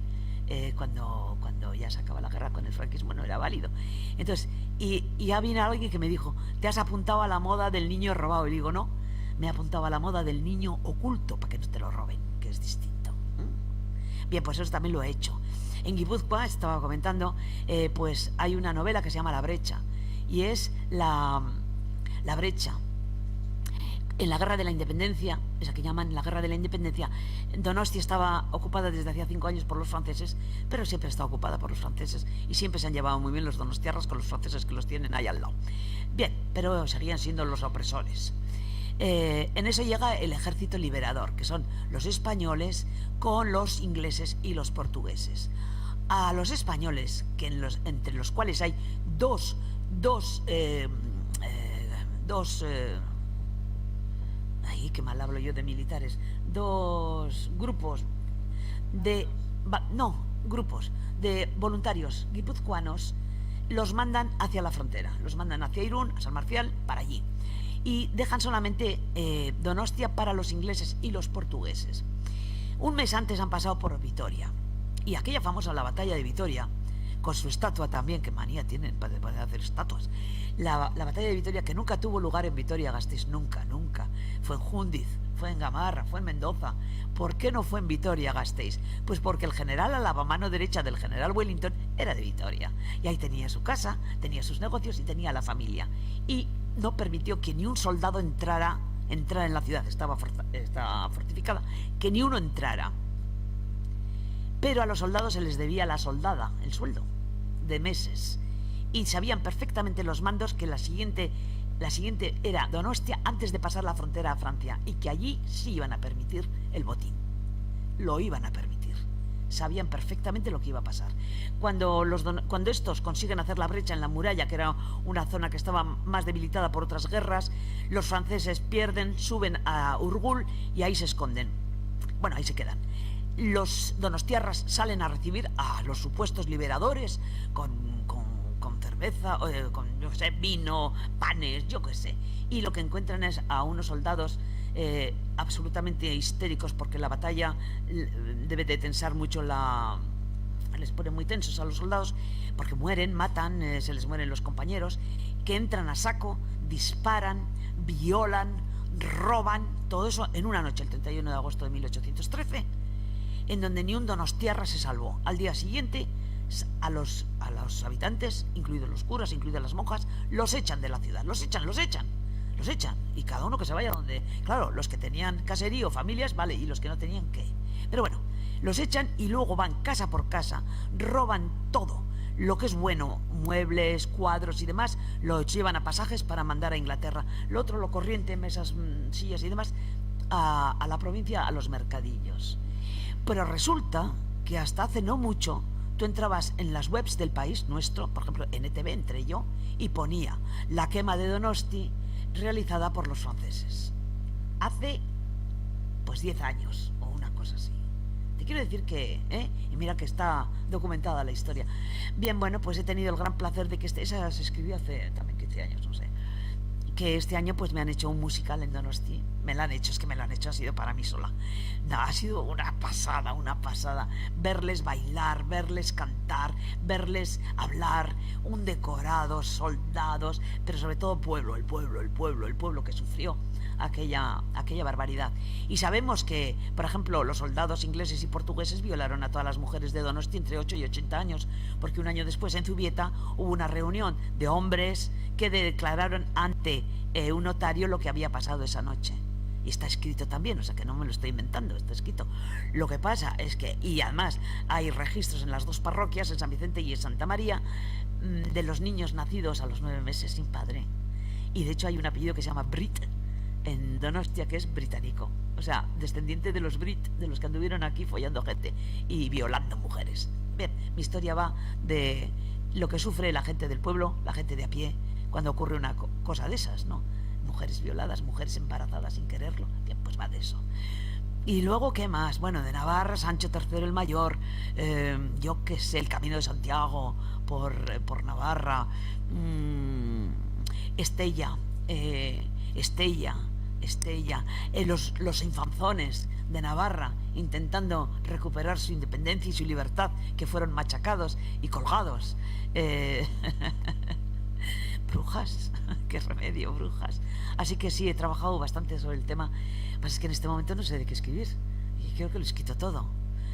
cuando ya se acaba la guerra con el franquismo no era válido. Entonces, y ya viene alguien que me dijo, ¿te has apuntado a la moda del niño robado? Y digo, no, me he apuntado a la moda del niño oculto para que no te lo roben, que es distinto. Bien, pues eso también lo he hecho. En Guipúzcoa, estaba comentando, pues hay una novela que se llama La Brecha, y es la brecha. En la Guerra de la Independencia, esa que llaman la Guerra de la Independencia, Donostia estaba ocupada desde hacía 5 años por los franceses, pero siempre está ocupada por los franceses, y siempre se han llevado muy bien los donostiarras con los franceses que los tienen ahí al lado. Bien, pero seguían siendo los opresores. En eso llega el ejército liberador, que son los españoles con los ingleses y los portugueses. A los españoles, que entre los cuales hay dos ay, qué mal hablo yo de militares, 2 grupos de... grupos de voluntarios guipuzcoanos, los mandan hacia la frontera, los mandan hacia Irún, a San Marcial, para allí. Y dejan solamente Donostia para los ingleses y los portugueses. Un mes antes han pasado por Vitoria. Y aquella famosa, la batalla de Vitoria, con su estatua también, que manía tienen para hacer estatuas. La batalla de Vitoria, que nunca tuvo lugar en Vitoria-Gasteiz, nunca. Fue en Júndiz, fue en Gamarra, fue en Mendoza. ¿Por qué no fue en Vitoria-Gasteiz? Pues porque el general Álava, mano derecha del general Wellington, era de Vitoria. Y ahí tenía su casa, tenía sus negocios y tenía la familia. Y no permitió que ni un soldado entrara en la ciudad. Estaba fortificada, que ni uno entrara. Pero a los soldados se les debía la soldada, el sueldo, de meses. Y sabían perfectamente los mandos que la siguiente era Donostia antes de pasar la frontera a Francia, y que allí sí iban a permitir el botín. Lo iban a permitir. Sabían perfectamente lo que iba a pasar. Cuando estos consiguen hacer la brecha en la muralla, que era una zona que estaba más debilitada por otras guerras, los franceses pierden, suben a Urgul y ahí se esconden. Bueno, ahí se quedan. Los donostiarras salen a recibir a los supuestos liberadores con cerveza, con, yo qué sé, vino, panes, yo qué sé. Y lo que encuentran es a unos soldados absolutamente histéricos, porque la batalla debe de tensar mucho les pone muy tensos a los soldados, porque mueren, matan, se les mueren los compañeros, que entran a saco, disparan, violan, roban, todo eso en una noche, el 31 de agosto de 1813, en donde ni un donostiarra se salvó. Al día siguiente, a los habitantes, incluidos los curas, incluidas las monjas, los echan de la ciudad, los echan, y cada uno que se vaya donde... Claro, los que tenían caserío, familias, vale, y los que no tenían, ¿qué? Pero bueno, los echan y luego van casa por casa, roban todo lo que es bueno, muebles, cuadros y demás, lo llevan a pasajes para mandar a Inglaterra. Lo otro, lo corriente, mesas, sillas y demás, a la provincia, a los mercadillos. Pero resulta que hasta hace no mucho tú entrabas en las webs del país nuestro, por ejemplo NTV, entré yo, y ponía la quema de Donosti realizada por los franceses hace pues 10 años o una cosa así. Te quiero decir que, y mira que está documentada la historia. Bien, bueno, pues he tenido el gran placer de que esa se escribió hace también 15 años, no sé, que este año pues me han hecho un musical en Donosti. Me lo han hecho, ha sido para mí sola. No, ha sido una pasada. Verles bailar, verles cantar, verles hablar, un decorado, soldados, pero sobre todo el pueblo que sufrió aquella barbaridad. Y sabemos que, por ejemplo, los soldados ingleses y portugueses violaron a todas las mujeres de Donosti entre 8 y 80 años, porque un año después en Zubieta hubo una reunión de hombres que declararon ante un notario lo que había pasado esa noche. Y está escrito también, o sea que no me lo estoy inventando, está escrito. Lo que pasa es que, y además hay registros en las dos parroquias, en San Vicente y en Santa María, de los niños nacidos a los 9 meses sin padre. Y de hecho hay un apellido que se llama Brit en Donostia, que es británico, o sea, descendiente de los Brit, de los que anduvieron aquí follando gente y violando mujeres. Bien, mi historia va de lo que sufre la gente del pueblo, la gente de a pie, cuando ocurre una cosa de esas, ¿no? Mujeres violadas, mujeres embarazadas sin quererlo. Bien, pues va de eso. Y luego, ¿qué más? Bueno, de Navarra, Sancho III el Mayor, yo qué sé, el Camino de Santiago por Navarra, Estella, los infanzones de Navarra intentando recuperar su independencia y su libertad, que fueron machacados y colgados. Brujas, qué remedio, brujas. Así que sí, he trabajado bastante sobre el tema. Lo que pasa es que en este momento no sé de qué escribir, y creo que lo he escrito todo.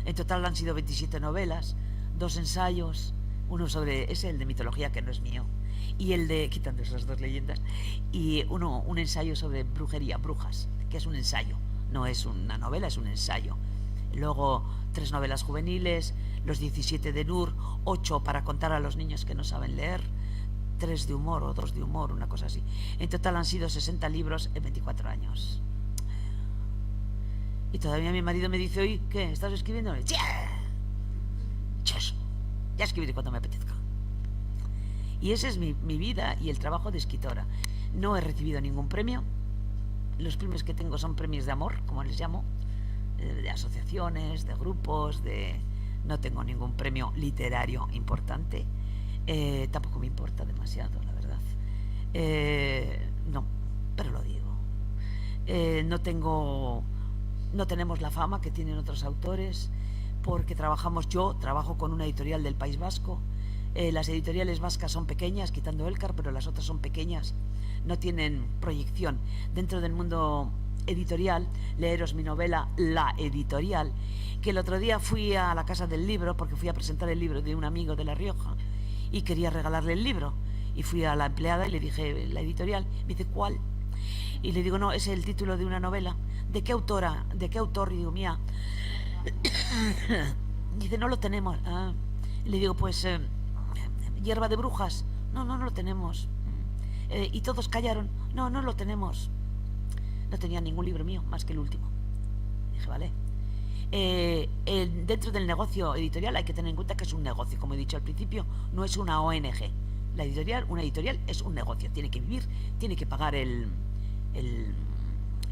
En total han sido 27 novelas, 2 ensayos, uno sobre ese, el de mitología, que no es mío, y el de, quitando esas 2 leyendas, y un ensayo sobre brujería, brujas, que es un ensayo, no es una novela, es un ensayo. Luego 3 novelas juveniles, los 17 de Nur, 8 para contar a los niños que no saben leer, 3 de humor o 2 de humor, una cosa así. En total han sido 60 libros en 24 años. Y todavía mi marido me dice hoy, ¿qué? ¿Estás escribiendo? Ya escribiré cuando me apetezca. Y esa es mi vida y el trabajo de escritora. No he recibido ningún premio. Los premios que tengo son premios de amor, como les llamo, de asociaciones, de grupos, de no tengo ningún premio literario importante, tampoco me importa demasiado, la verdad. No, pero lo digo. No tenemos la fama que tienen otros autores, porque yo trabajo con una editorial del País Vasco. Las editoriales vascas son pequeñas, quitando Elkar, pero las otras son pequeñas, no tienen proyección. Dentro del mundo editorial, leeros mi novela La Editorial, que el otro día fui a la Casa del Libro, porque fui a presentar el libro de un amigo de La Rioja, y quería regalarle el libro. Y fui a la empleada y le dije, la editorial. Me dice, ¿cuál? Y le digo, no, es el título de una novela. ¿De qué autora? ¿De qué autor? Y digo, mía. Dice, no lo tenemos. Y le digo, pues, Hierba de Brujas. No lo tenemos. Y todos callaron. No lo tenemos. No tenía ningún libro mío, más que el último. Dije, vale. Dentro del negocio editorial hay que tener en cuenta que es un negocio, como he dicho al principio, no es una ONG. Una editorial es un negocio, tiene que vivir, tiene que pagar el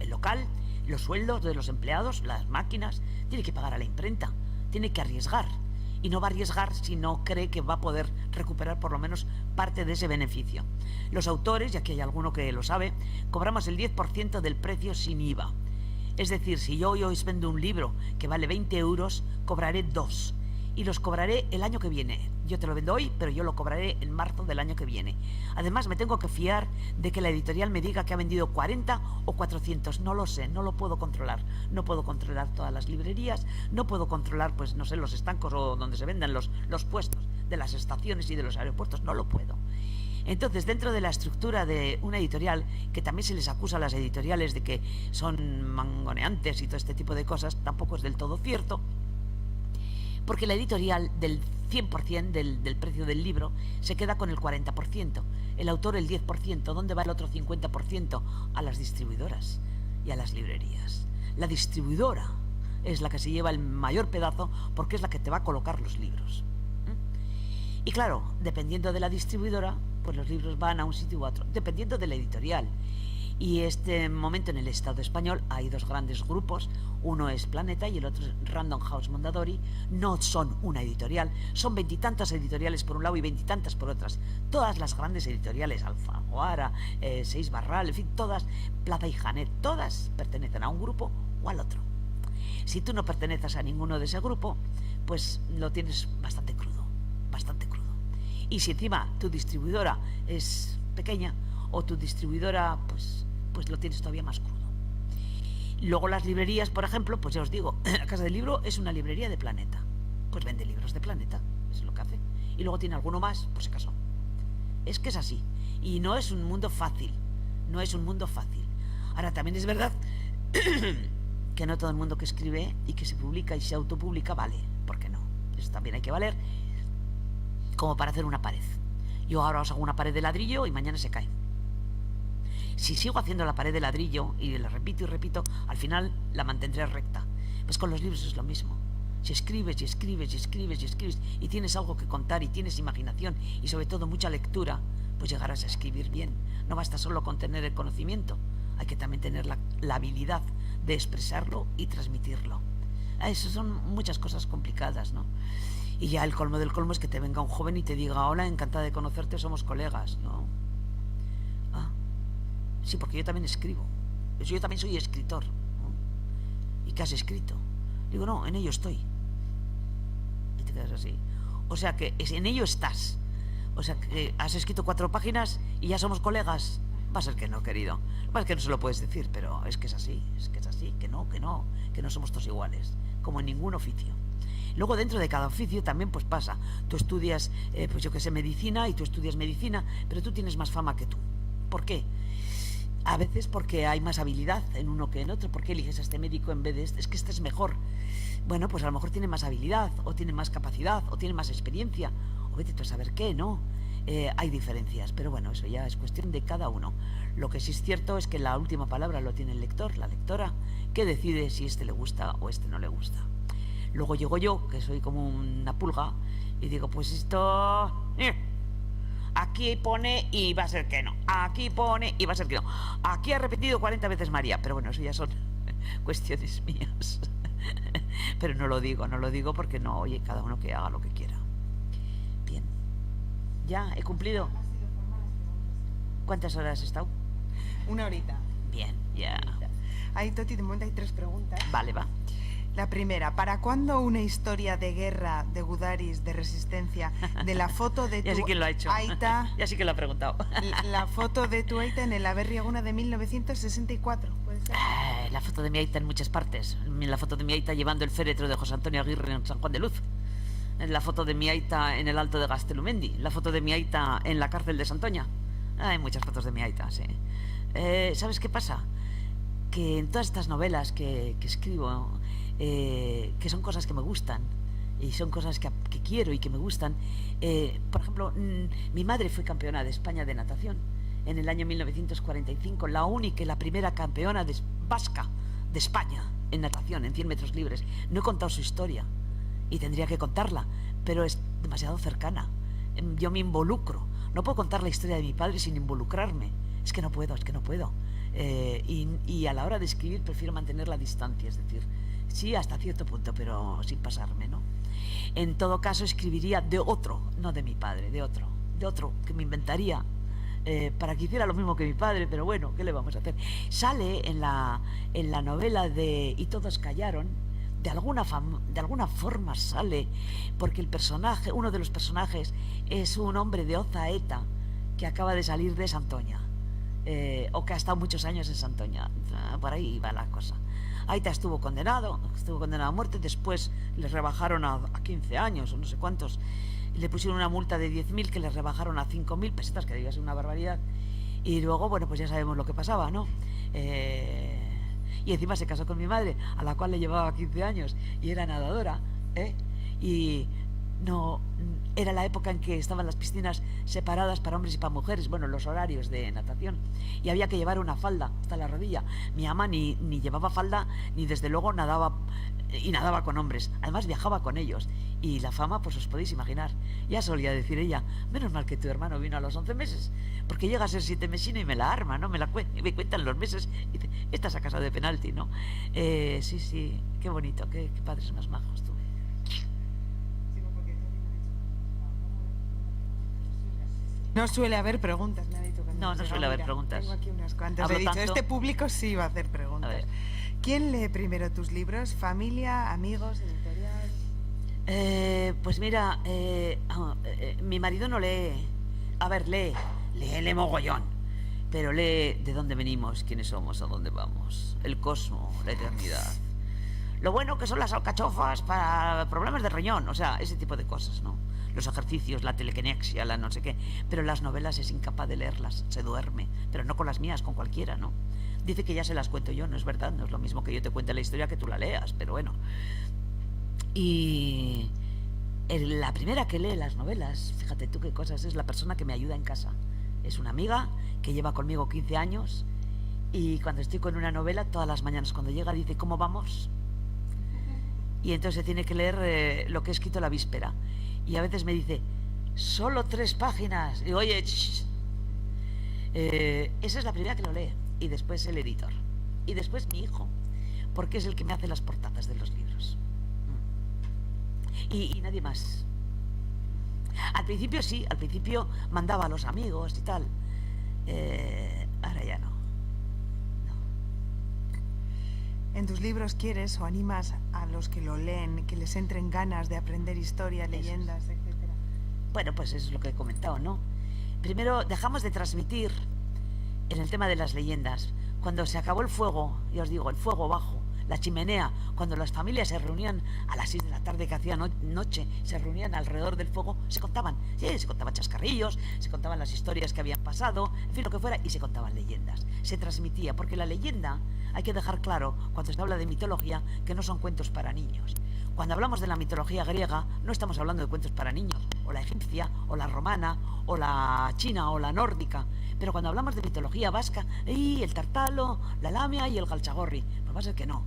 local, los sueldos de los empleados, las máquinas, tiene que pagar a la imprenta, tiene que arriesgar. Y no va a arriesgar si no cree que va a poder recuperar por lo menos parte de ese beneficio. Los autores, y aquí hay alguno que lo sabe, cobramos el 10% del precio sin IVA. Es decir, si yo hoy os vendo un libro que vale 20 euros, cobraré 2. Y los cobraré el año que viene. Yo te lo vendo hoy, pero yo lo cobraré en marzo del año que viene. Además, me tengo que fiar de que la editorial me diga que ha vendido 40 o 400. No lo sé, no lo puedo controlar. No puedo controlar todas las librerías, no puedo controlar, pues no sé, los estancos o donde se vendan los puestos de las estaciones y de los aeropuertos. No lo puedo. Entonces, dentro de la estructura de una editorial, que también se les acusa a las editoriales de que son mangoneantes y todo este tipo de cosas, tampoco es del todo cierto, porque la editorial del 100% del precio del libro se queda con el 40%, el autor el 10%, ¿dónde va el otro 50%? A las distribuidoras y a las librerías. La distribuidora es la que se lleva el mayor pedazo porque es la que te va a colocar los libros. Y claro, dependiendo de la distribuidora, pues los libros van a un sitio u otro, dependiendo de la editorial. Y este momento en el Estado español hay dos grandes grupos, uno es Planeta y el otro es Random House Mondadori. No son una editorial, son 20 y tantas editoriales por un lado y 20 y tantas por otras. Todas las grandes editoriales, Alfaguara, Seis Barral, en fin, todas, Plaza y Janet, todas pertenecen a un grupo o al otro. Si tú no perteneces a ninguno de ese grupo, pues lo tienes bastante crudo, bastante crudo. Y si encima tu distribuidora es pequeña o tu distribuidora pues lo tienes todavía más crudo. Luego las librerías, por ejemplo, pues ya os digo, la Casa del Libro es una librería de Planeta, pues vende libros de Planeta, eso es lo que hace. Y luego tiene alguno más, por si acaso. Es que es así, y no es un mundo fácil, no es un mundo fácil. Ahora también es verdad que no todo el mundo que escribe y que se publica y se autopublica vale, ¿por qué no? Eso también hay que valer, como para hacer una pared. Yo ahora os hago una pared de ladrillo y mañana se cae. Si sigo haciendo la pared de ladrillo y la repito y repito, al final la mantendré recta. Pues con los libros es lo mismo. Si escribes y escribes y escribes y escribes y tienes algo que contar y tienes imaginación y sobre todo mucha lectura, pues llegarás a escribir bien. No basta solo con tener el conocimiento, hay que también tener la habilidad de expresarlo y transmitirlo. Eso son muchas cosas complicadas, ¿no? Y ya el colmo del colmo es que te venga un joven y te diga, hola, encantada de conocerte, somos colegas, ¿no? Sí, porque yo también escribo. Yo también soy escritor, ¿no? ¿Y qué has escrito? Digo, no, en ello estoy. Y te quedas así. O sea que en ello estás. O sea que has escrito 4 páginas y ya somos colegas. Va a ser que no, querido. Lo que pasa es que no se lo puedes decir, pero es que es así, que no somos todos iguales, como en ningún oficio. Luego dentro de cada oficio también pues pasa. Tú estudias, pues yo que sé, medicina, y tú estudias medicina, pero tú tienes más fama que tú. ¿Por qué? A veces porque hay más habilidad en uno que en otro. ¿Por qué eliges a este médico en vez de este? Es que este es mejor. Bueno, pues a lo mejor tiene más habilidad, o tiene más capacidad, o tiene más experiencia, o vete tú a saber qué, ¿no? Hay diferencias, pero bueno, eso ya es cuestión de cada uno. Lo que sí es cierto es que la última palabra lo tiene el lector, la lectora, que decide si este le gusta o este no le gusta. Luego llego yo, que soy como una pulga, y digo, pues esto... Aquí pone y va a ser que no. Aquí pone y va a ser que no. Aquí ha repetido 40 veces María. Pero bueno, eso ya son cuestiones mías. Pero no lo digo porque no, oye, cada uno que haga lo que quiera. Bien. ¿Ya he cumplido? ¿Cuántas horas has estado? 1 horita. Bien, ya. Ahí, Toti, de momento hay 3 preguntas. Vale, va. La primera, ¿para cuándo una historia de guerra, de gudaris, de resistencia, de la foto de Ya tu sé quién lo ha hecho. aita, Ya sí que lo ha preguntado. la foto de tu aita en el Aberriaguna de 1964, ¿puede ser? La foto de mi aita en muchas partes. La foto de mi aita llevando el féretro de José Antonio Aguirre en San Juan de Luz. La foto de mi aita en el Alto de Gastelumendi. La foto de mi aita en la cárcel de Santoña. Hay muchas fotos de mi aita, sí. ¿Sabes qué pasa? Que en todas estas novelas que escribo, que son cosas que me gustan y son cosas que quiero y que me gustan, por ejemplo, mi madre fue campeona de España de natación en el año 1945, la única y la primera campeona vasca de España en natación, en 100 metros libres. No he contado su historia y tendría que contarla, pero es demasiado cercana. Yo me involucro. No puedo contar la historia de mi padre sin involucrarme. Es que no puedo. Y a la hora de escribir prefiero mantener la distancia, es decir, sí, hasta cierto punto, pero sin pasarme, ¿no? En todo caso, escribiría de otro, no de mi padre, de otro que me inventaría para que hiciera lo mismo que mi padre, pero bueno, ¿qué le vamos a hacer? Sale en la novela de Y todos callaron, de alguna forma sale, porque el personaje, uno de los personajes, es un hombre de Ozaeta que acaba de salir de Santoña, o que ha estado muchos años en Santoña. Por ahí va la cosa. Aita estuvo condenado a muerte, después le rebajaron a 15 años o no sé cuántos, le pusieron una multa de 10.000 que le rebajaron a 5.000 pesetas, que debía ser una barbaridad, y luego, bueno, pues ya sabemos lo que pasaba, ¿no? Y encima se casó con mi madre, a la cual le llevaba 15 años y era nadadora, y no era la época en que estaban las piscinas separadas para hombres y para mujeres, bueno, los horarios de natación, y había que llevar una falda hasta la rodilla. Mi ama ni llevaba falda, ni desde luego nadaba con hombres, además viajaba con ellos, y la fama, pues os podéis imaginar. Ya solía decir ella, menos mal que tu hermano vino a los 11 meses, porque llega a ser 7 mesino y me la arma, ¿no? Me cuentan los meses y dice, esta se ha casado de penalti, ¿no? Sí, qué bonito, qué padres más majos tuve. No suele haber preguntas, me ha dicho. No suele haber preguntas. Tengo aquí unas cuantas. Hablo He dicho, tanto. este público sí va a hacer preguntas. A ver. ¿Quién lee primero tus libros? ¿Familia, amigos, editorial? Pues mira, mi marido no lee. A ver, lee mogollón. Pero lee de dónde venimos, quiénes somos, a dónde vamos, el cosmos, la eternidad. Lo bueno que son las alcachofas para problemas de riñón, o sea, ese tipo de cosas, ¿no? Los ejercicios, la telequinexia, la no sé qué. Pero las novelas es incapaz de leerlas, se duerme. Pero no con las mías, con cualquiera, ¿no? Dice que ya se las cuento yo, no es verdad, no es lo mismo que yo te cuente la historia que tú la leas, pero bueno. Y la primera que lee las novelas, fíjate tú qué cosas, es la persona que me ayuda en casa. Es una amiga que lleva conmigo 15 años y cuando estoy con una novela, todas las mañanas cuando llega dice, ¿cómo vamos? Y entonces tiene que leer lo que he escrito la víspera. Y a veces me dice, solo 3 páginas. Y digo, oye, esa es la primera que lo lee. Y después el editor. Y después mi hijo, porque es el que me hace las portadas de los libros. Y nadie más. Al principio sí, al principio mandaba a los amigos y tal. Ahora ya no. ¿En tus libros quieres o animas a los que lo leen, que les entren ganas de aprender historia, leyendas, etcétera? Bueno, pues eso es lo que he comentado, ¿no? Primero, dejamos de transmitir en el tema de las leyendas. Cuando se acabó el fuego, ya os digo, el fuego bajo, la chimenea, cuando las familias se reunían a las 6 de la tarde que hacía noche, se reunían alrededor del fuego, se contaban chascarrillos, se contaban las historias que habían pasado, en fin, lo que fuera, y se contaban leyendas. Se transmitía, porque la leyenda, hay que dejar claro, cuando se habla de mitología, que no son cuentos para niños. Cuando hablamos de la mitología griega, no estamos hablando de cuentos para niños, o la egipcia, o la romana, o la china, o la nórdica. Pero cuando hablamos de mitología vasca, el tartalo, la lamia y el galchagorri, pues va a ser que no.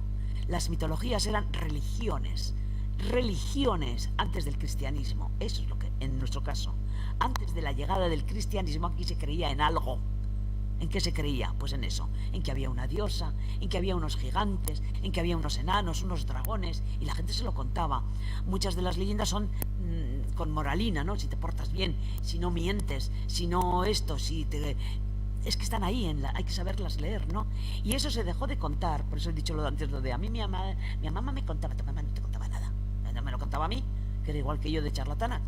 Las mitologías eran religiones antes del cristianismo. Eso es lo que, en nuestro caso, antes de la llegada del cristianismo, aquí se creía en algo, ¿En qué se creía? Pues en eso, en que había una diosa, en que había unos gigantes, en que había unos enanos, unos dragones, y la gente se lo contaba. Muchas de las leyendas son con moralina, ¿no? Si te portas bien, si no mientes, si no esto, si te... Es que están ahí, hay que saberlas leer, ¿no? Y eso se dejó de contar, por eso he dicho lo de antes, lo de a mí mi mamá me contaba, tu mamá no te contaba nada, no me lo contaba a mí, que era igual que yo de charlatana,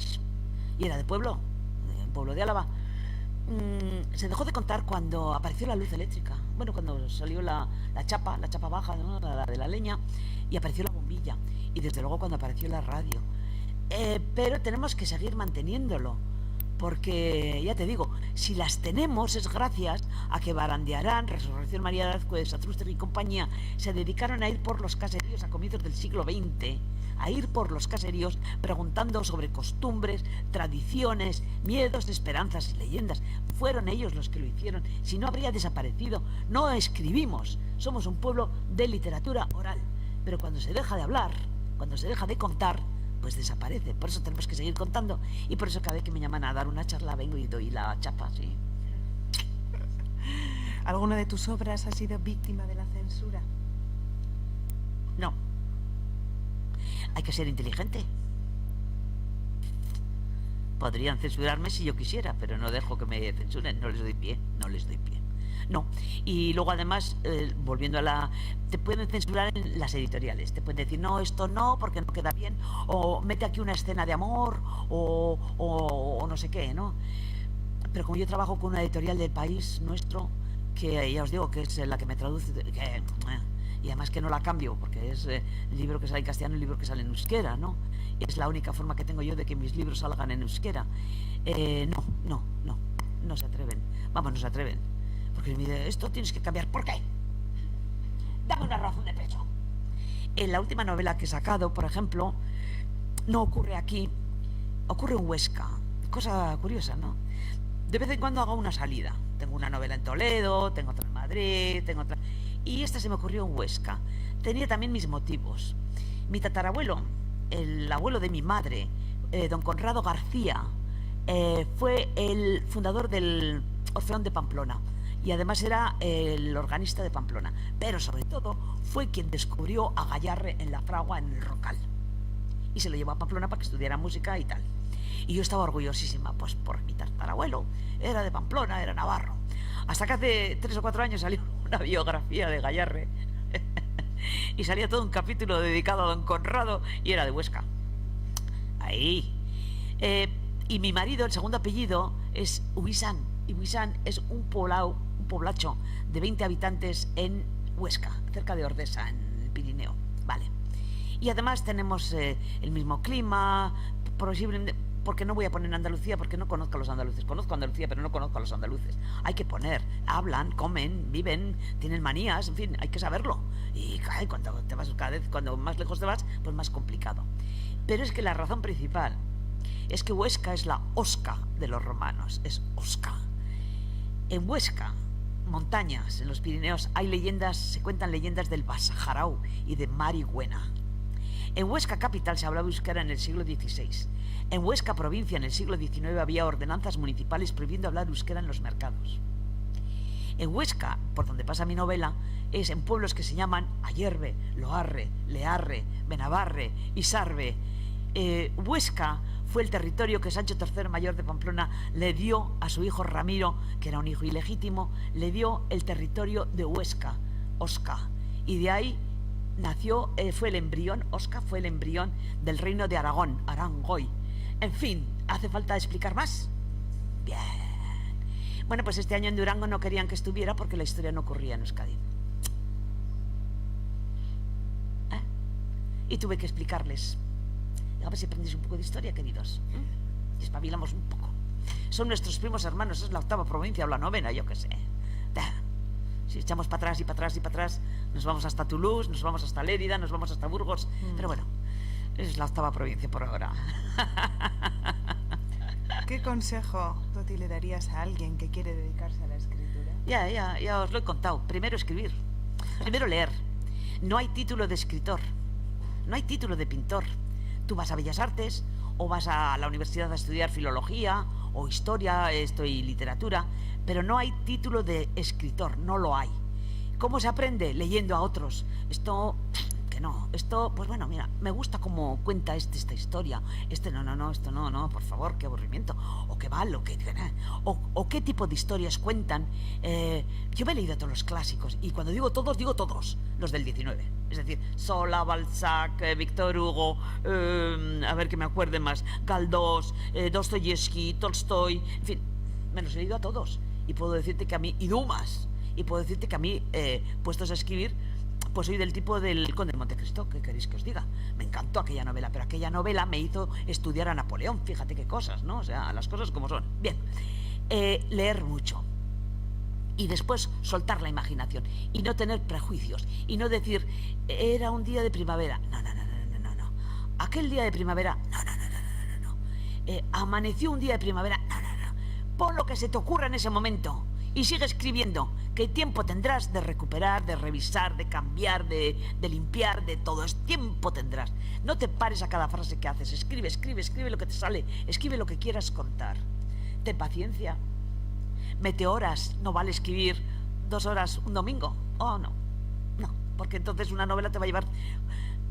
y era de pueblo de Álava. Se dejó de contar cuando apareció la luz eléctrica. Bueno, cuando salió la chapa baja, ¿no? la de la leña, y apareció la bombilla. Y desde luego cuando apareció la radio. Pero tenemos que seguir manteniéndolo. Porque, ya te digo, si las tenemos es gracias a que Barandiarán, Resurrección María de Azcue, Satrústegui y compañía se dedicaron a ir por los caseríos a comienzos del siglo XX, a ir por los caseríos preguntando sobre costumbres, tradiciones, miedos, esperanzas y leyendas. Fueron ellos los que lo hicieron, si no habría desaparecido. No escribimos, somos un pueblo de literatura oral, pero cuando se deja de hablar, cuando se deja de contar, pues desaparece. Por eso tenemos que seguir contando, y por eso cada vez que me llaman a dar una charla vengo y doy la chapa, sí. ¿Alguna de tus obras ha sido víctima de la censura? No. Hay que ser inteligente. Podrían censurarme si yo quisiera, pero no dejo que me censuren, no les doy pie. No. Y luego además, volviendo a la... Te pueden censurar en las editoriales. Te pueden decir, no, esto no, porque no queda bien. O mete aquí una escena de amor, o no sé qué, ¿no? Pero como yo trabajo con una editorial del país nuestro, que ya os digo que es la que me traduce, y además que no la cambio, porque es el libro que sale en castellano y el libro que sale en euskera, ¿no? Es la única forma que tengo yo de que mis libros salgan en euskera. No se atreven. Vamos, no se atreven. Porque me dice, esto tienes que cambiar. ¿Por qué? Dame una razón de peso. En la última novela que he sacado, por ejemplo, no ocurre aquí, ocurre en Huesca. Cosa curiosa, ¿no? De vez en cuando hago una salida. Tengo una novela en Toledo, tengo otra en Madrid, tengo otra... Y esta se me ocurrió en Huesca. Tenía también mis motivos. Mi tatarabuelo, el abuelo de mi madre, don Conrado García, fue el fundador del Orfeón de Pamplona. Y además era el organista de Pamplona. Pero sobre todo fue quien descubrió a Gayarre en la fragua, en el Rocal. Y se lo llevó a Pamplona para que estudiara música y tal. Y yo estaba orgullosísima, pues por mi tatarabuelo. Era de Pamplona, era navarro. Hasta que hace 3 o 4 años salió una biografía de Gayarre. Y salía todo un capítulo dedicado a don Conrado y era de Huesca. Ahí. Y mi marido, el segundo apellido, es Ubisán. Y Ubisán es un poblacho de 20 habitantes en Huesca, cerca de Ordesa, en el Pirineo. Vale. Y además tenemos el mismo clima, posiblemente... Porque no voy a poner Andalucía, porque no conozco a los andaluces. Conozco a Andalucía, pero no conozco a los andaluces. Hay que poner, hablan, comen, viven, tienen manías, en fin, hay que saberlo. Y cuando te vas, cada vez, cuando más lejos te vas, pues más complicado. Pero es que la razón principal es que Huesca es la Osca de los romanos, es Osca. En Huesca, montañas, en los Pirineos, hay leyendas, se cuentan leyendas del Basajarau y de Marihuena. En Huesca capital se hablaba euskera en el siglo XVI. En Huesca provincia en el siglo XIX había ordenanzas municipales prohibiendo hablar euskera en los mercados. En Huesca, por donde pasa mi novela, es en pueblos que se llaman Ayerbe, Loarre, Learre, Benabarre, Isarbe. Huesca fue el territorio que Sancho III, mayor de Pamplona, le dio a su hijo Ramiro, que era un hijo ilegítimo, le dio el territorio de Huesca, Osca. Y de ahí nació, fue el embrión, Osca fue el embrión del reino de Aragón, Arangoy. En fin, ¿hace falta explicar más? Bien. Bueno, pues este año en Durango no querían que estuviera porque la historia no ocurría en Euskadi. Y tuve que explicarles. A ver si aprendéis un poco de historia, queridos. Y espabilamos un poco. Son nuestros primos hermanos, es la 8ª provincia o la 9ª, yo qué sé. Si echamos para atrás y para atrás y para atrás, nos vamos hasta Toulouse, nos vamos hasta Lérida, nos vamos hasta Burgos. Pero bueno, es la 8ª provincia por ahora. ¿Qué consejo, Toti, le darías a alguien que quiere dedicarse a la escritura? Ya os lo he contado. Primero escribir, primero leer. No hay título de escritor, no hay título de pintor. Tú vas a Bellas Artes o vas a la universidad a estudiar filología o historia, y literatura, pero no hay título de escritor, no lo hay. ¿Cómo se aprende? Leyendo a otros. Esto, que no, esto, pues bueno, mira, me gusta cómo cuenta esta historia. Esto no, por favor, qué aburrimiento. O qué mal, o qué tipo de historias cuentan. Yo me he leído todos los clásicos, y cuando digo todos, los del 19. Es decir, Zola, Balzac, Víctor Hugo, a ver que me acuerde más, Galdós, Dostoyevsky, Tolstoy, en fin, me los he leído a todos. Y puedo decirte que a mí, y Dumas, y puedo decirte que a mí, puestos a escribir, pues soy del tipo del Conde de Montecristo. ¿Qué queréis que os diga? Me encantó aquella novela, pero aquella novela me hizo estudiar a Napoleón. Fíjate qué cosas, ¿no? O sea, las cosas como son. Bien, leer mucho. Y después soltar la imaginación. Y no tener prejuicios. Y no decir, era un día de primavera. No. Aquel día de primavera, no. Amaneció un día de primavera, no. Pon lo que se te ocurra en ese momento. Y sigue escribiendo, que tiempo tendrás de recuperar, de revisar, de cambiar, de limpiar, de todo. Es tiempo tendrás. No te pares a cada frase que haces. Escribe lo que te sale. Escribe lo que quieras contar. Ten paciencia. Mete horas. No vale escribir 2 horas un domingo. Oh, no, porque entonces una novela te va a llevar...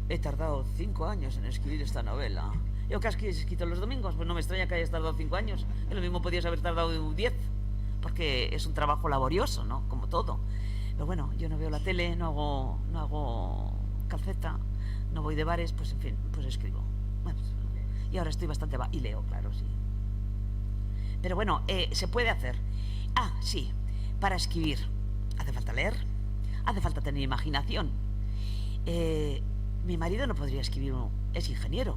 He tardado 5 años en escribir esta novela. ¿Yo qué has escrito los domingos? Pues no me extraña que hayas tardado 5 años. Lo mismo podías haber tardado 10. Porque es un trabajo laborioso, ¿no? Como todo. Pero bueno, yo no veo la tele, no hago calceta, no voy de bares, pues en fin, pues escribo. Bueno, y ahora estoy bastante... y leo, claro, sí. Pero bueno, se puede hacer. Ah, sí, para escribir hace falta leer, hace falta tener imaginación. Mi marido no podría escribir, es ingeniero.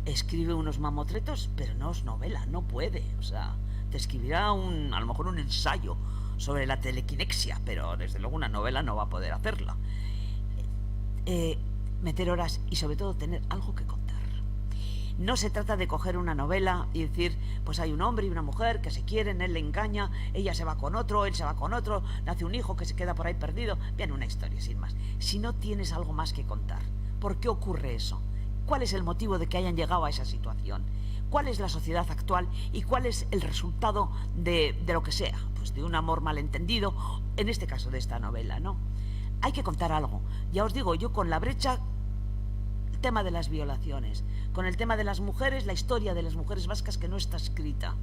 Escribe unos mamotretos, pero no es novela, no puede, o sea... Te escribirá a lo mejor un ensayo sobre la telequinexia, pero desde luego una novela no va a poder hacerla. Meter horas y sobre todo tener algo que contar. No se trata de coger una novela y decir, pues hay un hombre y una mujer que se quieren, él le engaña, ella se va con otro, él se va con otro, nace un hijo que se queda por ahí perdido. Bien, una historia sin más. Si no tienes algo más que contar, ¿por qué ocurre eso? ¿Cuál es el motivo de que hayan llegado a esa situación? ¿Cuál es la sociedad actual y cuál es el resultado de lo que sea? Pues de un amor malentendido, en este caso de esta novela, ¿no? Hay que contar algo. Ya os digo, yo con La brecha, el tema de las violaciones, con el tema de las mujeres, la historia de las mujeres vascas que no está escrita,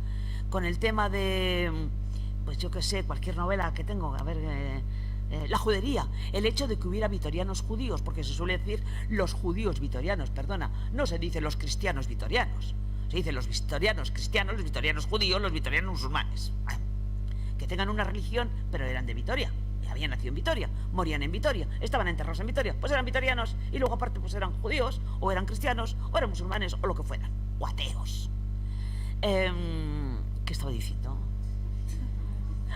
con el tema de, pues yo qué sé, cualquier novela que tengo, a ver... la judería, el hecho de que hubiera vitorianos judíos, porque se suele decir los judíos vitorianos, perdona, no se dice los cristianos vitorianos. Se dice los vitorianos cristianos, los vitorianos judíos, los vitorianos musulmanes. Que tengan una religión, pero eran de Vitoria. Habían nacido en Vitoria, morían en Vitoria, estaban enterrados en Vitoria. Pues eran vitorianos y luego aparte pues eran judíos, o eran cristianos, o eran musulmanes, o lo que fueran. O ateos. ¿Qué estaba diciendo?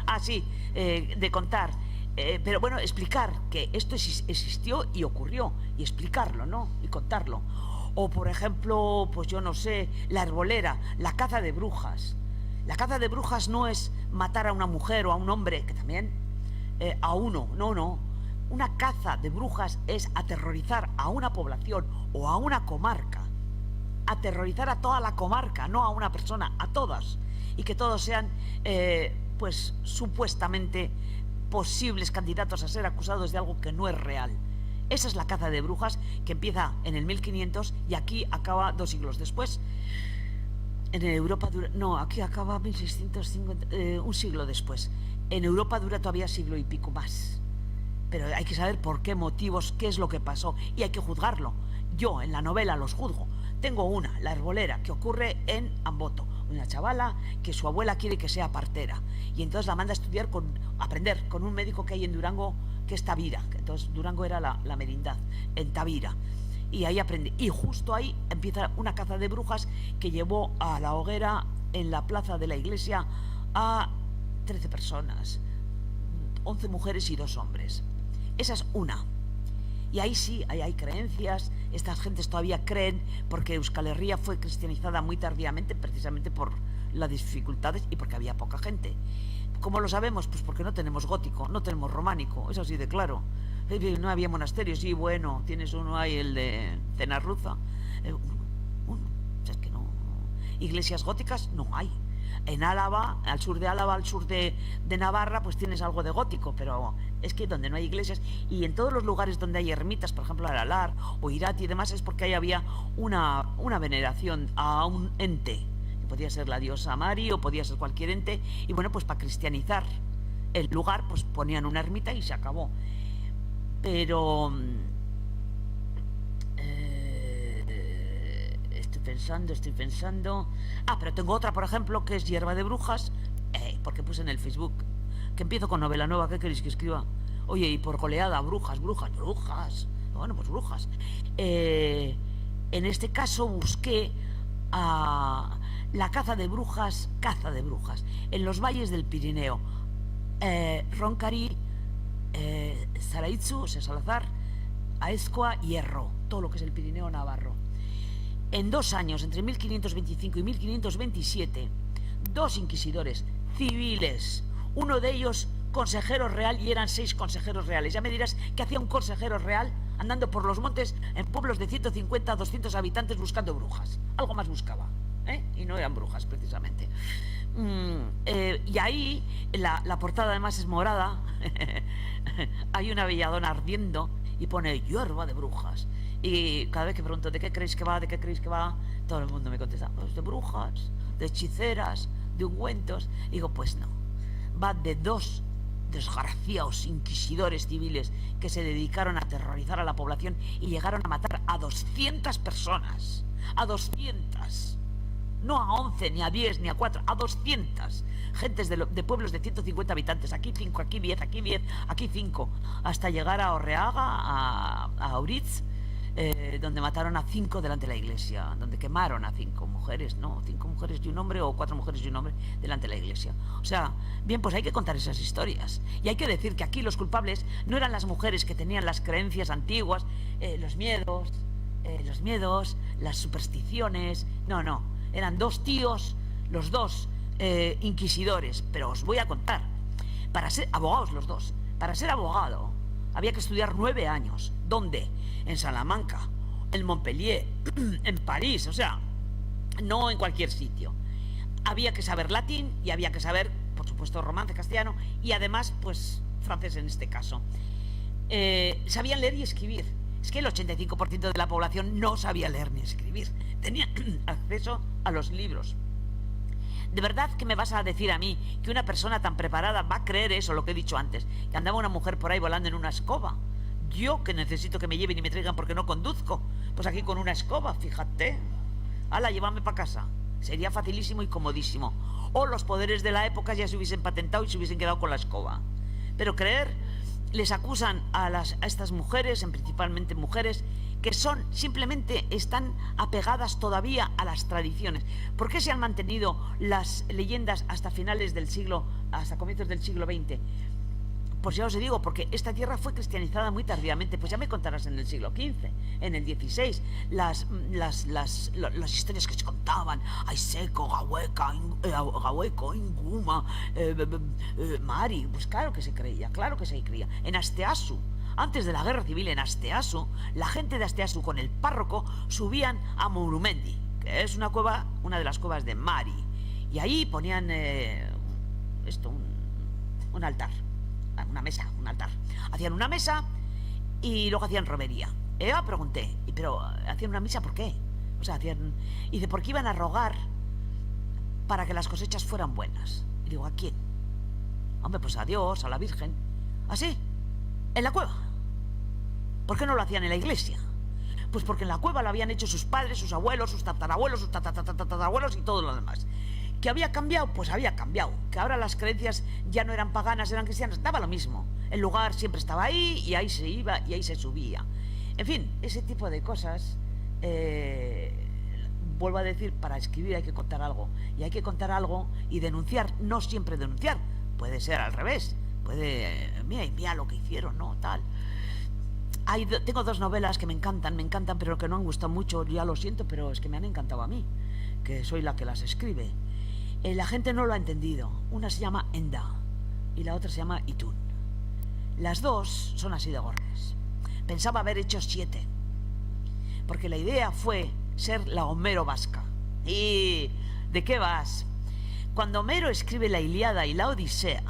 Ah, sí, de contar. Pero bueno, explicar que esto existió y ocurrió. Y explicarlo, ¿no? Y contarlo. O, por ejemplo, pues yo no sé, la herbolera, la caza de brujas. La caza de brujas no es matar a una mujer o a un hombre, que también, a uno, no. Una caza de brujas es aterrorizar a una población o a una comarca. Aterrorizar a toda la comarca, no a una persona, a todas. Y que todos sean, pues, supuestamente posibles candidatos a ser acusados de algo que no es real. Esa es la caza de brujas que empieza en el 1500 y aquí acaba 2 siglos después. En Europa dura... No, aquí acaba 1650, un siglo después. En Europa dura todavía siglo y pico más. Pero hay que saber por qué motivos, qué es lo que pasó y hay que juzgarlo. Yo en la novela los juzgo. Tengo una, la herbolera, que ocurre en Amboto. Una chavala que su abuela quiere que sea partera y entonces la manda a estudiar aprender con un médico que hay en Durango, que es Tavira, que entonces Durango era la merindad, en Tavira, y ahí aprende, y justo ahí empieza una caza de brujas que llevó a la hoguera en la plaza de la iglesia a 13 personas, 11 mujeres y 2 hombres. Esa es una. Y ahí sí, ahí hay creencias, estas gentes todavía creen, porque Euskal Herria fue cristianizada muy tardíamente, precisamente por las dificultades y porque había poca gente. ¿Cómo lo sabemos? Pues porque no tenemos gótico, no tenemos románico, eso sí de claro. No había monasterios, sí, bueno, tienes uno ahí, el de Cenarruza. Uno. O sea, es que no. Iglesias góticas no hay. En Álava, al sur de Álava, al sur de Navarra, pues tienes algo de gótico, pero es que donde no hay iglesias, y en todos los lugares donde hay ermitas, por ejemplo Aralar o Irati y demás, es porque ahí había una veneración a un ente, que podía ser la diosa Mari o podía ser cualquier ente, y bueno, pues para cristianizar el lugar, pues ponían una ermita y se acabó. Pero estoy pensando. Pero tengo otra, por ejemplo, que es Hierba de Brujas, porque puse en el Facebook que empiezo con novela nueva. ¿Qué queréis que escriba? Oye, y por goleada, brujas. Bueno, pues brujas. En este caso busqué la caza de brujas en los valles del Pirineo. Roncari, Zaraitzu, o sea, Salazar, Aezkoa y Hierro, todo lo que es el Pirineo navarro. En 2 años, entre 1525 y 1527, 2 inquisidores civiles, uno de ellos consejero real, y eran 6 consejeros reales. Ya me dirás qué hacía un consejero real andando por los montes en pueblos de 150 a 200 habitantes buscando brujas. Algo más buscaba, y no eran brujas precisamente. Y ahí la portada además es morada. Hay una belladona ardiendo y pone hierba de brujas. Y cada vez que pregunto ¿de qué creéis que va? Todo el mundo me contesta, pues de brujas, de hechiceras, de ungüentos. Y digo, pues no, va de 2 desgraciados inquisidores civiles que se dedicaron a aterrorizar a la población y llegaron a matar a 200 personas. A 200. No a 11, ni a 10, ni a 4, a 200. Gentes de pueblos de 150 habitantes. Aquí 5, aquí 10, aquí 10, aquí 5. Hasta llegar a Orreaga, a Auritz, donde mataron a 5 delante de la iglesia. Donde quemaron a 5 mujeres, no, 5 mujeres y un hombre, o 4 mujeres y un hombre delante de la iglesia. O sea, bien, pues hay que contar esas historias. Y hay que decir que aquí los culpables no eran las mujeres que tenían las creencias antiguas, los miedos, las supersticiones. No. Eran 2 tíos, los 2 inquisidores. Pero os voy a contar. Para ser abogados los 2. Para ser abogado había que estudiar 9 años. ¿Dónde? En Salamanca, en Montpellier, en París. O sea, no en cualquier sitio. Había que saber latín y había que saber, por supuesto, romance castellano y además, pues, francés en este caso. Sabían leer y escribir. Es que el 85% de la población no sabía leer ni escribir. Tenían acceso a los libros. ¿De verdad que me vas a decir a mí que una persona tan preparada va a creer eso, lo que he dicho antes? Que andaba una mujer por ahí volando en una escoba. Yo, que necesito que me lleven y me traigan porque no conduzco, pues aquí con una escoba, fíjate. Hala, llévame para casa. Sería facilísimo y comodísimo. O los poderes de la época ya se hubiesen patentado y se hubiesen quedado con la escoba. Pero creer, les acusan a estas mujeres, principalmente mujeres, que simplemente están apegadas todavía a las tradiciones. ¿Por qué se han mantenido las leyendas hasta finales del siglo, hasta comienzos del siglo XX? Pues ya os digo, porque esta tierra fue cristianizada muy tardíamente. Pues ya me contarás en el siglo XV, en el XVI, las historias que se contaban. Aiseco, Gaueco, Inguma, Mari. Pues claro que se creía. En Asteasu, antes de la guerra civil, en Asteasu, la gente de Asteasu con el párroco subían a Murumendi, que es una cueva, una de las cuevas de Mari. Y ahí ponían un altar. Un altar. Hacían una mesa y luego hacían romería. Yo pregunté, pero ¿hacían una misa por qué? O sea, y dice, porque iban a rogar para que las cosechas fueran buenas. Y digo, ¿a quién? Hombre, pues a Dios, a la Virgen. ¿Así? ¿En la cueva? ¿Por qué no lo hacían en la iglesia? Pues porque en la cueva lo habían hecho sus padres, sus abuelos, sus tatarabuelos, sus tatarabuelos y todo lo demás. ¿Que había cambiado? Pues había cambiado. Que ahora las creencias ya no eran paganas, eran cristianas. Daba lo mismo. El lugar siempre estaba ahí y ahí se iba y ahí se subía. En fin, ese tipo de cosas. Vuelvo a decir, para escribir hay que contar algo. Y hay que contar algo y denunciar. No siempre denunciar. Puede ser al revés. Mira lo que hicieron, ¿no? Tal. Tengo 2 novelas que me encantan, pero que no han gustado mucho. Ya lo siento, pero es que me han encantado a mí, que soy la que las escribe. La gente no lo ha entendido. Una se llama Enda y la otra se llama Itún. Las 2 son así de gordas. Pensaba haber hecho 7, porque la idea fue ser la Homero vasca. ¿Y de qué vas? Cuando Homero escribe la Ilíada y la Odisea,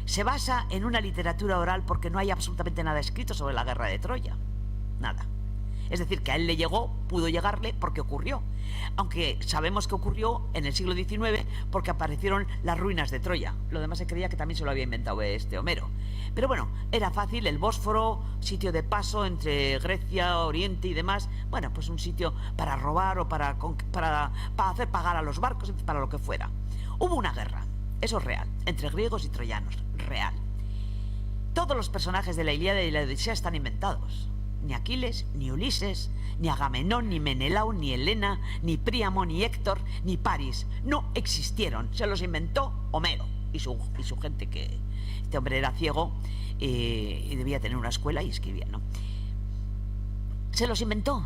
se basa en una literatura oral porque no hay absolutamente nada escrito sobre la guerra de Troya. Nada. Es decir, que a él le llegó, pudo llegarle porque ocurrió. Aunque sabemos que ocurrió en el siglo XIX porque aparecieron las ruinas de Troya. Lo demás se creía que también se lo había inventado Homero. Pero bueno, era fácil, el Bósforo, sitio de paso entre Grecia, Oriente y demás. Bueno, pues un sitio para robar o para hacer pagar a los barcos, para lo que fuera. Hubo una guerra, eso es real, entre griegos y troyanos, real. Todos los personajes de la Ilíada y la Odisea están inventados. Ni Aquiles, ni Ulises, ni Agamenón, ni Menelao, ni Helena, ni Príamo, ni Héctor, ni Paris. No existieron. Se los inventó Homero y su gente, que este hombre era ciego y debía tener una escuela y escribía, ¿no? Se los inventó.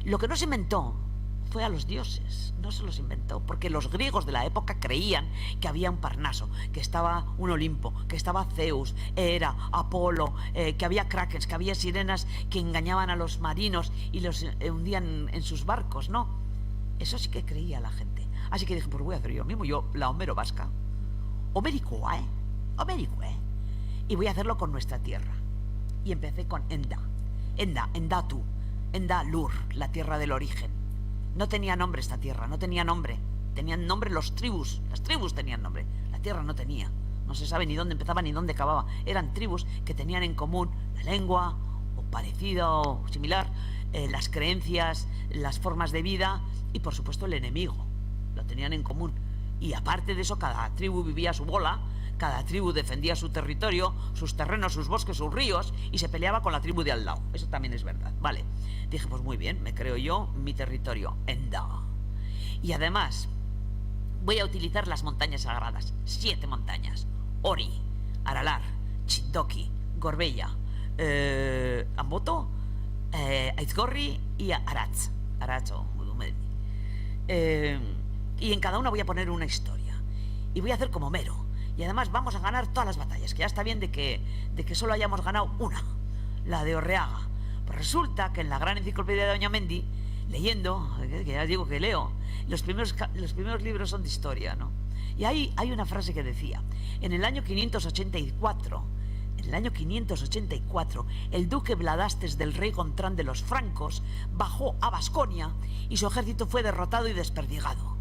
Lo que no se inventó fue a los dioses, no se los inventó, porque los griegos de la época creían que había un Parnaso, que estaba un Olimpo, que estaba Zeus, Hera, Apolo, que había krakens, que había sirenas que engañaban a los marinos y los hundían en sus barcos, ¿no? Eso sí que creía la gente. Así que dije, pues voy a hacer yo mismo, yo la Homero vasca. Homericoa, Homericoa. Y voy a hacerlo con nuestra tierra. Y empecé con Enda, Endatu, Endalur, la tierra del origen. No tenía nombre esta tierra, no tenía nombre. Tenían nombre las tribus tenían nombre. La tierra no tenía. No se sabe ni dónde empezaba ni dónde acababa. Eran tribus que tenían en común la lengua, o parecido, o similar, las creencias, las formas de vida y, por supuesto, el enemigo. Lo tenían en común. Y aparte de eso, cada tribu vivía a su bola, cada tribu defendía su territorio, sus terrenos, sus bosques, sus ríos, y se peleaba con la tribu de al lado. Eso también es verdad, vale. Dije, pues muy bien, me creo yo mi territorio, Enda. Y además, voy a utilizar las montañas sagradas, 7 montañas. Ori, Aralar, Chindoki, Gorbella, Amboto, Aizgorri y Aratz. Y en cada una voy a poner una historia. Y voy a hacer como Homero. Y además vamos a ganar todas las batallas, que ya está bien de que solo hayamos ganado una, la de Orreaga. Pues resulta que en la gran enciclopedia de Doña Mendi, leyendo, que ya digo que leo, los primeros libros son de historia, ¿no? Y ahí hay una frase que decía, en el año 584, el duque Bladastes del rey Gontrán de los francos bajó a Baskonia y su ejército fue derrotado y desperdigado.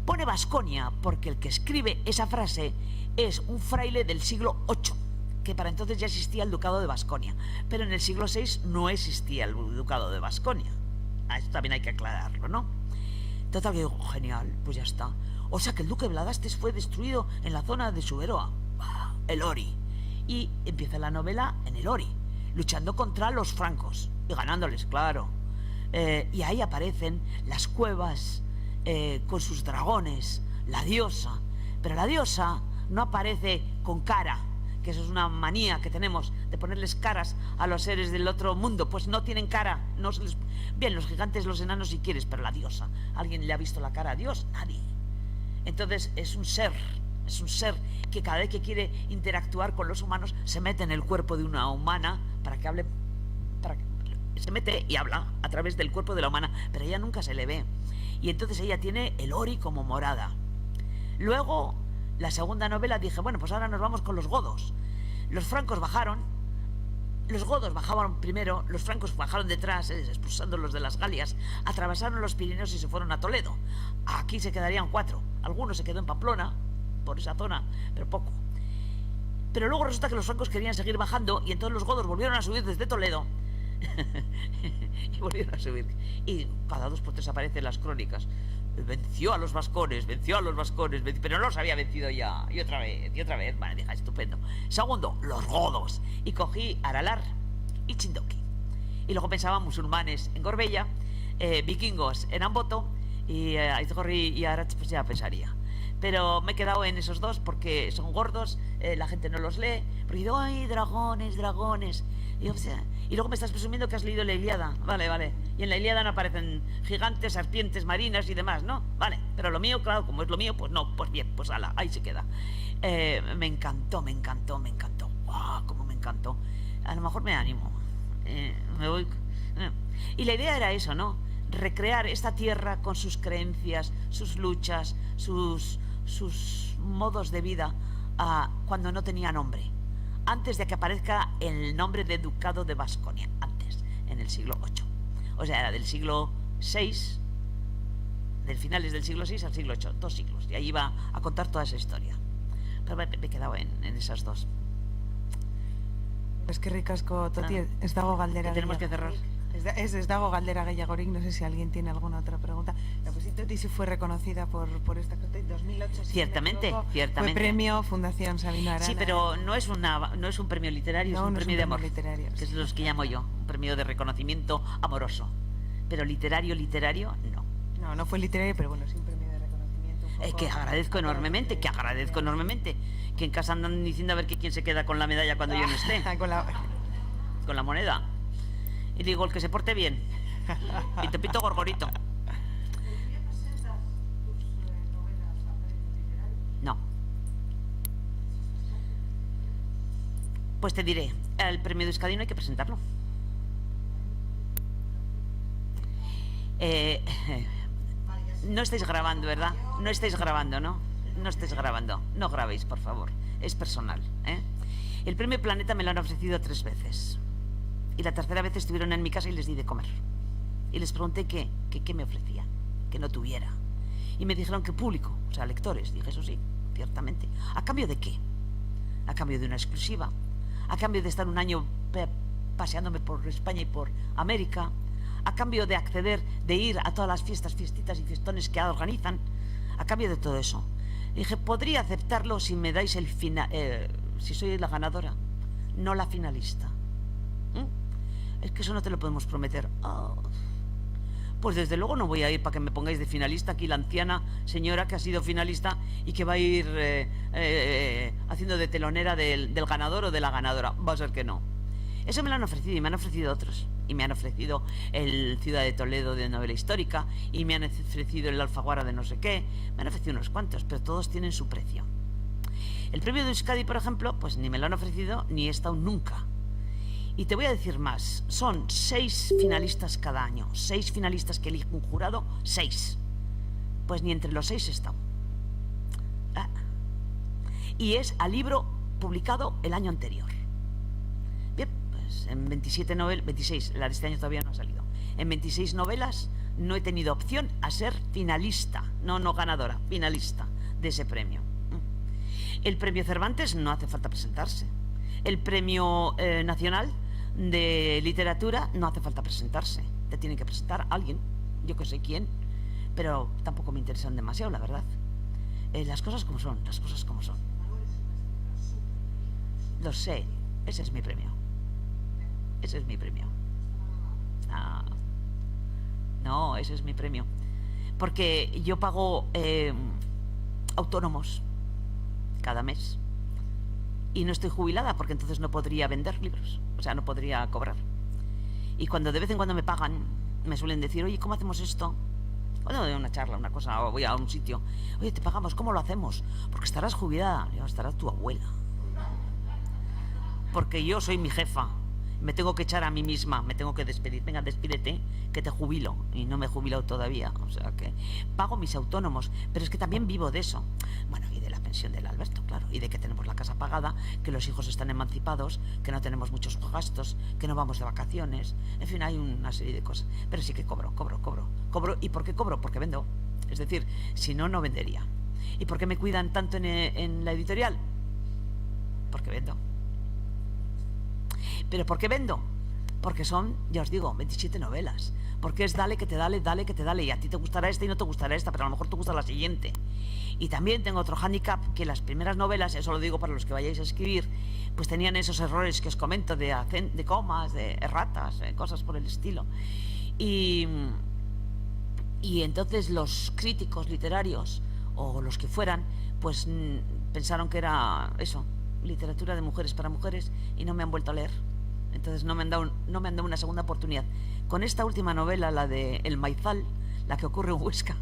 Pone Baskonia porque el que escribe esa frase es un fraile del siglo VIII, que para entonces ya existía el ducado de Baskonia, pero en el siglo VI no existía el ducado de Baskonia. Esto también hay que aclararlo, ¿no? Total, que digo, genial, pues ya está. O sea que el duque Bladastes fue destruido en la zona de Suberoa, el Ori. Y empieza la novela en el Ori, luchando contra los francos y ganándoles, claro. Y ahí aparecen las cuevas con sus dragones, la diosa. Pero la diosa no aparece con cara, que eso es una manía que tenemos de ponerles caras a los seres del otro mundo. Pues no tienen cara, no se les... Bien, los gigantes, los enanos si quieres, pero la diosa, ¿alguien le ha visto la cara a Dios? Nadie. Entonces es un ser que cada vez que quiere interactuar con los humanos se mete en el cuerpo de una humana para que hable, se mete y habla a través del cuerpo de la humana, pero ella nunca se le ve. Y entonces ella tiene el Ori como morada. Luego, la segunda novela, dije, bueno, pues ahora nos vamos con los godos. Los francos bajaron, los godos bajaban primero, los francos bajaron detrás, expulsándolos de las Galias, atravesaron los Pirineos y se fueron a Toledo. Aquí se quedarían 4. Algunos se quedó en Pamplona, por esa zona, pero poco. Pero luego resulta que los francos querían seguir bajando y entonces los godos volvieron a subir desde Toledo. Y volvieron a subir. Y cada 2 por 3 aparecen las crónicas. Venció a los vascones, pero no los había vencido ya. Y otra vez. Vale, dije, estupendo. Segundo, los godos. Y cogí Aralar y Chindoki. Y luego pensaba musulmanes en Gorbella, vikingos en Amboto, y Aizgorri y Aratz, pues ya pensaría. Pero me he quedado en esos 2 porque son gordos, la gente no los lee. Porque digo, ¡ay, dragones! Y luego me estás presumiendo que has leído la Ilíada. Vale. Y en la Ilíada no aparecen gigantes, serpientes marinas y demás, ¿no? Vale, pero lo mío, claro, como es lo mío, pues no, pues bien, pues ala, ahí se queda. Me encantó. ¡Wow! Cómo me encantó. A lo mejor me animo. Me voy... Y la idea era eso, ¿no? recrear esta tierra con sus creencias, sus luchas, sus modos de vida cuando no tenía nombre, antes de que aparezca el nombre de Ducado de Baskonia, antes, en el siglo VIII. O sea, era del siglo VI, del finales del siglo VI al siglo VIII, 2 siglos, y ahí iba a contar toda esa historia. Pero me he quedado en esas dos. Es que ricasco, Toti, ez dago galdera. Tenemos que cerrar. Ez dago galdera gehiagorik, no sé si alguien tiene alguna otra pregunta. La pues sí, Toti sí fue reconocida por esta cosa en 2008. Ciertamente, ciertamente. Fue premio Fundación Sabino Arana. Sí, pero no es un premio literario, No, es un no es premio un de amor, premio literario, que es sí. los que llamo yo, un premio de reconocimiento amoroso. Pero literario, no. No fue literario, pero bueno, sí un premio de reconocimiento. Un poco Que agradezco enormemente, que en casa andan diciendo a ver quién se queda con la medalla cuando yo no esté, con la moneda. Y digo, el que se porte bien. Y te pito gorgorito. No. Pues te diré, el premio de Euskadi no hay que presentarlo. No estáis grabando, ¿verdad? No estáis grabando, ¿no? No estáis grabando. No grabéis, por favor. Es personal, ¿eh? El premio Planeta me lo han ofrecido 3 veces. Y la tercera vez estuvieron en mi casa y les di de comer. Y les pregunté qué me ofrecían, que no tuviera. Y me dijeron que público, o sea, lectores. Dije, eso sí, ciertamente. ¿A cambio de qué? A cambio de una exclusiva. A cambio de estar un año paseándome por España y por América. A cambio de acceder, de ir a todas las fiestitas y fiestones que organizan. A cambio de todo eso. Dije, podría aceptarlo si me dais el final, si soy la ganadora, no la finalista. Es que eso no te lo podemos prometer. Pues desde luego no voy a ir para que me pongáis de finalista aquí la anciana señora que ha sido finalista y que va a ir haciendo de telonera del ganador o de la ganadora. Va a ser que no. Eso me lo han ofrecido y me han ofrecido otros. Y me han ofrecido el Ciudad de Toledo de novela histórica y me han ofrecido el Alfaguara de no sé qué. Me han ofrecido unos cuantos, pero todos tienen su precio. El premio de Euskadi, por ejemplo, pues ni me lo han ofrecido ni he estado nunca. Y te voy a decir más, son 6 finalistas cada año, 6 finalistas que elige un jurado, 6. Pues ni entre los 6 he estado. Y es al libro publicado el año anterior. Bien, pues en 26, la de este año todavía no ha salido. En 26 novelas no he tenido opción a ser finalista, no ganadora, finalista de ese premio. El premio Cervantes no hace falta presentarse. El premio nacional de literatura no hace falta presentarse. Te tiene que presentar alguien, yo que sé quién, pero tampoco me interesan demasiado, la verdad. Las cosas como son, las cosas como son. Lo sé, ese es mi premio. Ese es mi premio. No, ese es mi premio. Porque yo pago autónomos cada mes. Y no estoy jubilada porque entonces no podría vender libros. O sea, no podría cobrar. Y cuando de vez en cuando me pagan, me suelen decir, oye, ¿cómo hacemos esto? Bueno, de una charla, una cosa, o voy a un sitio. Oye, te pagamos, ¿cómo lo hacemos? Porque estarás jubilada. Yo, estará tu abuela. Porque yo soy mi jefa. Me tengo que echar a mí misma, me tengo que despedir. Venga, despídete, que te jubilo. Y no me he jubilado todavía. O sea que pago mis autónomos, pero es que también vivo de eso. Bueno, y de la pensión del Alberto, claro. Y de que tenemos la casa pagada, que los hijos están emancipados, que no tenemos muchos gastos, que no vamos de vacaciones. En fin, hay una serie de cosas. Pero sí que cobro. ¿Y por qué cobro? Porque vendo. Es decir, si no, no vendería. ¿Y por qué me cuidan tanto en la editorial? Porque vendo. ¿Pero por qué vendo? Porque son, ya os digo, 27 novelas. Porque es dale que te dale, y a ti te gustará esta y no te gustará esta, pero a lo mejor te gusta la siguiente. Y también tengo otro hándicap, que las primeras novelas, eso lo digo para los que vayáis a escribir, pues tenían esos errores que os comento de comas, de erratas, cosas por el estilo. Y entonces los críticos literarios, o los que fueran, pues pensaron que era eso, literatura de mujeres para mujeres, y no me han vuelto a leer. Entonces no me han dado una segunda oportunidad. Con esta última novela, la de El Maizal, la que ocurre en Huesca,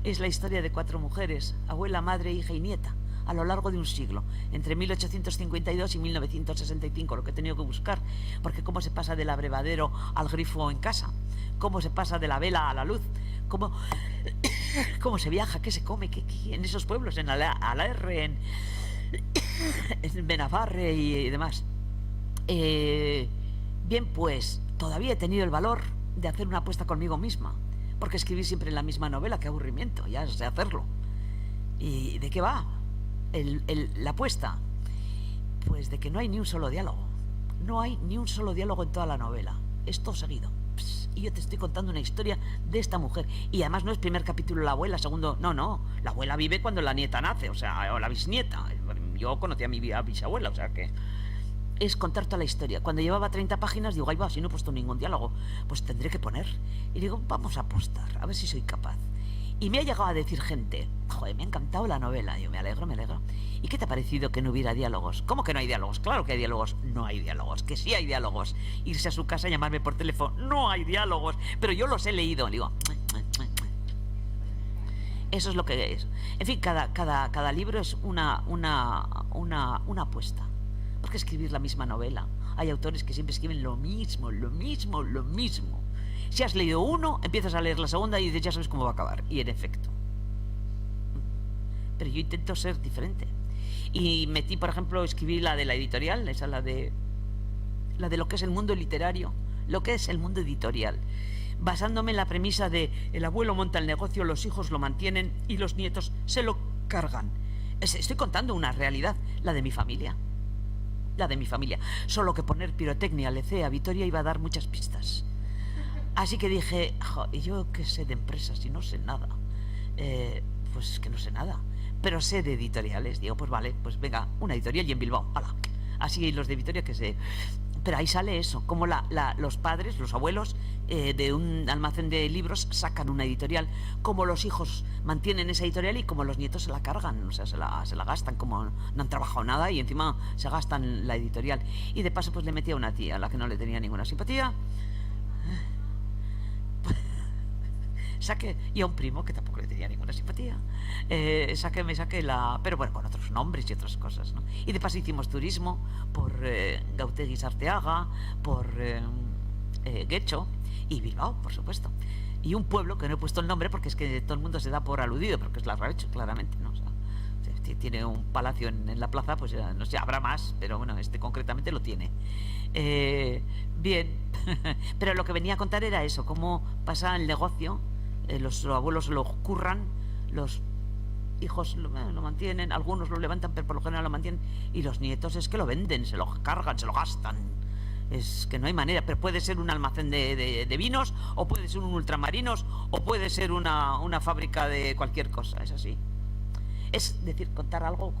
es la historia de 4 mujeres, abuela, madre, hija y nieta, a lo largo de un siglo, entre 1852 y 1965, lo que he tenido que buscar, porque cómo se pasa del abrevadero al grifo en casa. cómo se pasa de la vela a la luz, cómo, cómo se viaja, qué se come, en esos pueblos, en Alerre, en Benavarre y demás. Bien, pues todavía he tenido el valor de hacer una apuesta conmigo misma, porque escribir siempre la misma novela, qué aburrimiento, ya sé hacerlo. ¿Y de qué va la apuesta? Pues de que no hay ni un solo diálogo. No hay ni un solo diálogo en toda la novela. Es todo seguido. Y yo te estoy contando una historia de esta mujer. Y además no es primer capítulo la abuela, segundo... No. La abuela vive cuando la nieta nace, o sea, o la bisnieta. Yo conocí a mi bisabuela, o sea que... Es contar toda la historia. Cuando llevaba 30 páginas, digo, ahí va, si no he puesto ningún diálogo, pues tendré que poner. Y digo, vamos a apostar, a ver si soy capaz. Y me ha llegado a decir gente, joder, me ha encantado la novela. Yo me alegro. ¿Y qué te ha parecido que no hubiera diálogos? ¿Cómo que no hay diálogos? Claro que hay diálogos. No hay diálogos. Que sí hay diálogos. Irse a su casa y llamarme por teléfono. No hay diálogos. Pero yo los he leído. Digo, eso es lo que es. En fin, cada libro es una apuesta. Porque escribir la misma novela. Hay autores que siempre escriben lo mismo. Si has leído uno, empiezas a leer la segunda y dices, ya sabes cómo va a acabar. Y en efecto. Pero yo intento ser diferente. Y metí, por ejemplo, escribí la de la editorial, esa la de lo que es el mundo literario, lo que es el mundo editorial, basándome en la premisa de el abuelo monta el negocio, los hijos lo mantienen y los nietos se lo cargan. Estoy contando una realidad, la de mi familia. Solo que poner pirotecnia, lecea, Vitoria iba a dar muchas pistas. Así que dije, yo qué sé de empresas y no sé nada. Pues es que no sé nada. Pero sé de editoriales. Digo, pues vale, pues venga, una editorial y en Bilbao. ¡Hala! Así los de Vitoria que sé. Pero ahí sale eso, como los padres, los abuelos de un almacén de libros sacan una editorial, como los hijos mantienen esa editorial y como los nietos se la cargan, o sea, se la gastan, como no han trabajado nada y encima se gastan la editorial. Y de paso pues le metí a una tía a la que no le tenía ninguna simpatía. Y a un primo que tampoco le tenía ninguna simpatía. Me saqué pero bueno, con otros nombres y otras cosas, ¿no? Y de paso hicimos turismo por Gautegui Sarteaga, por Guecho y Bilbao, por supuesto. Y un pueblo que no he puesto el nombre porque es que todo el mundo se da por aludido, porque es Larrabecho, claramente, ¿no? O sea, tiene un palacio en la plaza, pues ya, no sé, habrá más, pero bueno, concretamente lo tiene. Bien, pero lo que venía a contar era eso, cómo pasa el negocio. Los abuelos lo curran, los hijos lo mantienen, algunos lo levantan, pero por lo general lo mantienen, y los nietos es que lo venden, se lo cargan, se lo gastan. Es que no hay manera, pero puede ser un almacén de vinos, o puede ser un ultramarinos, o puede ser una fábrica de cualquier cosa, es así. Es decir, contar algo,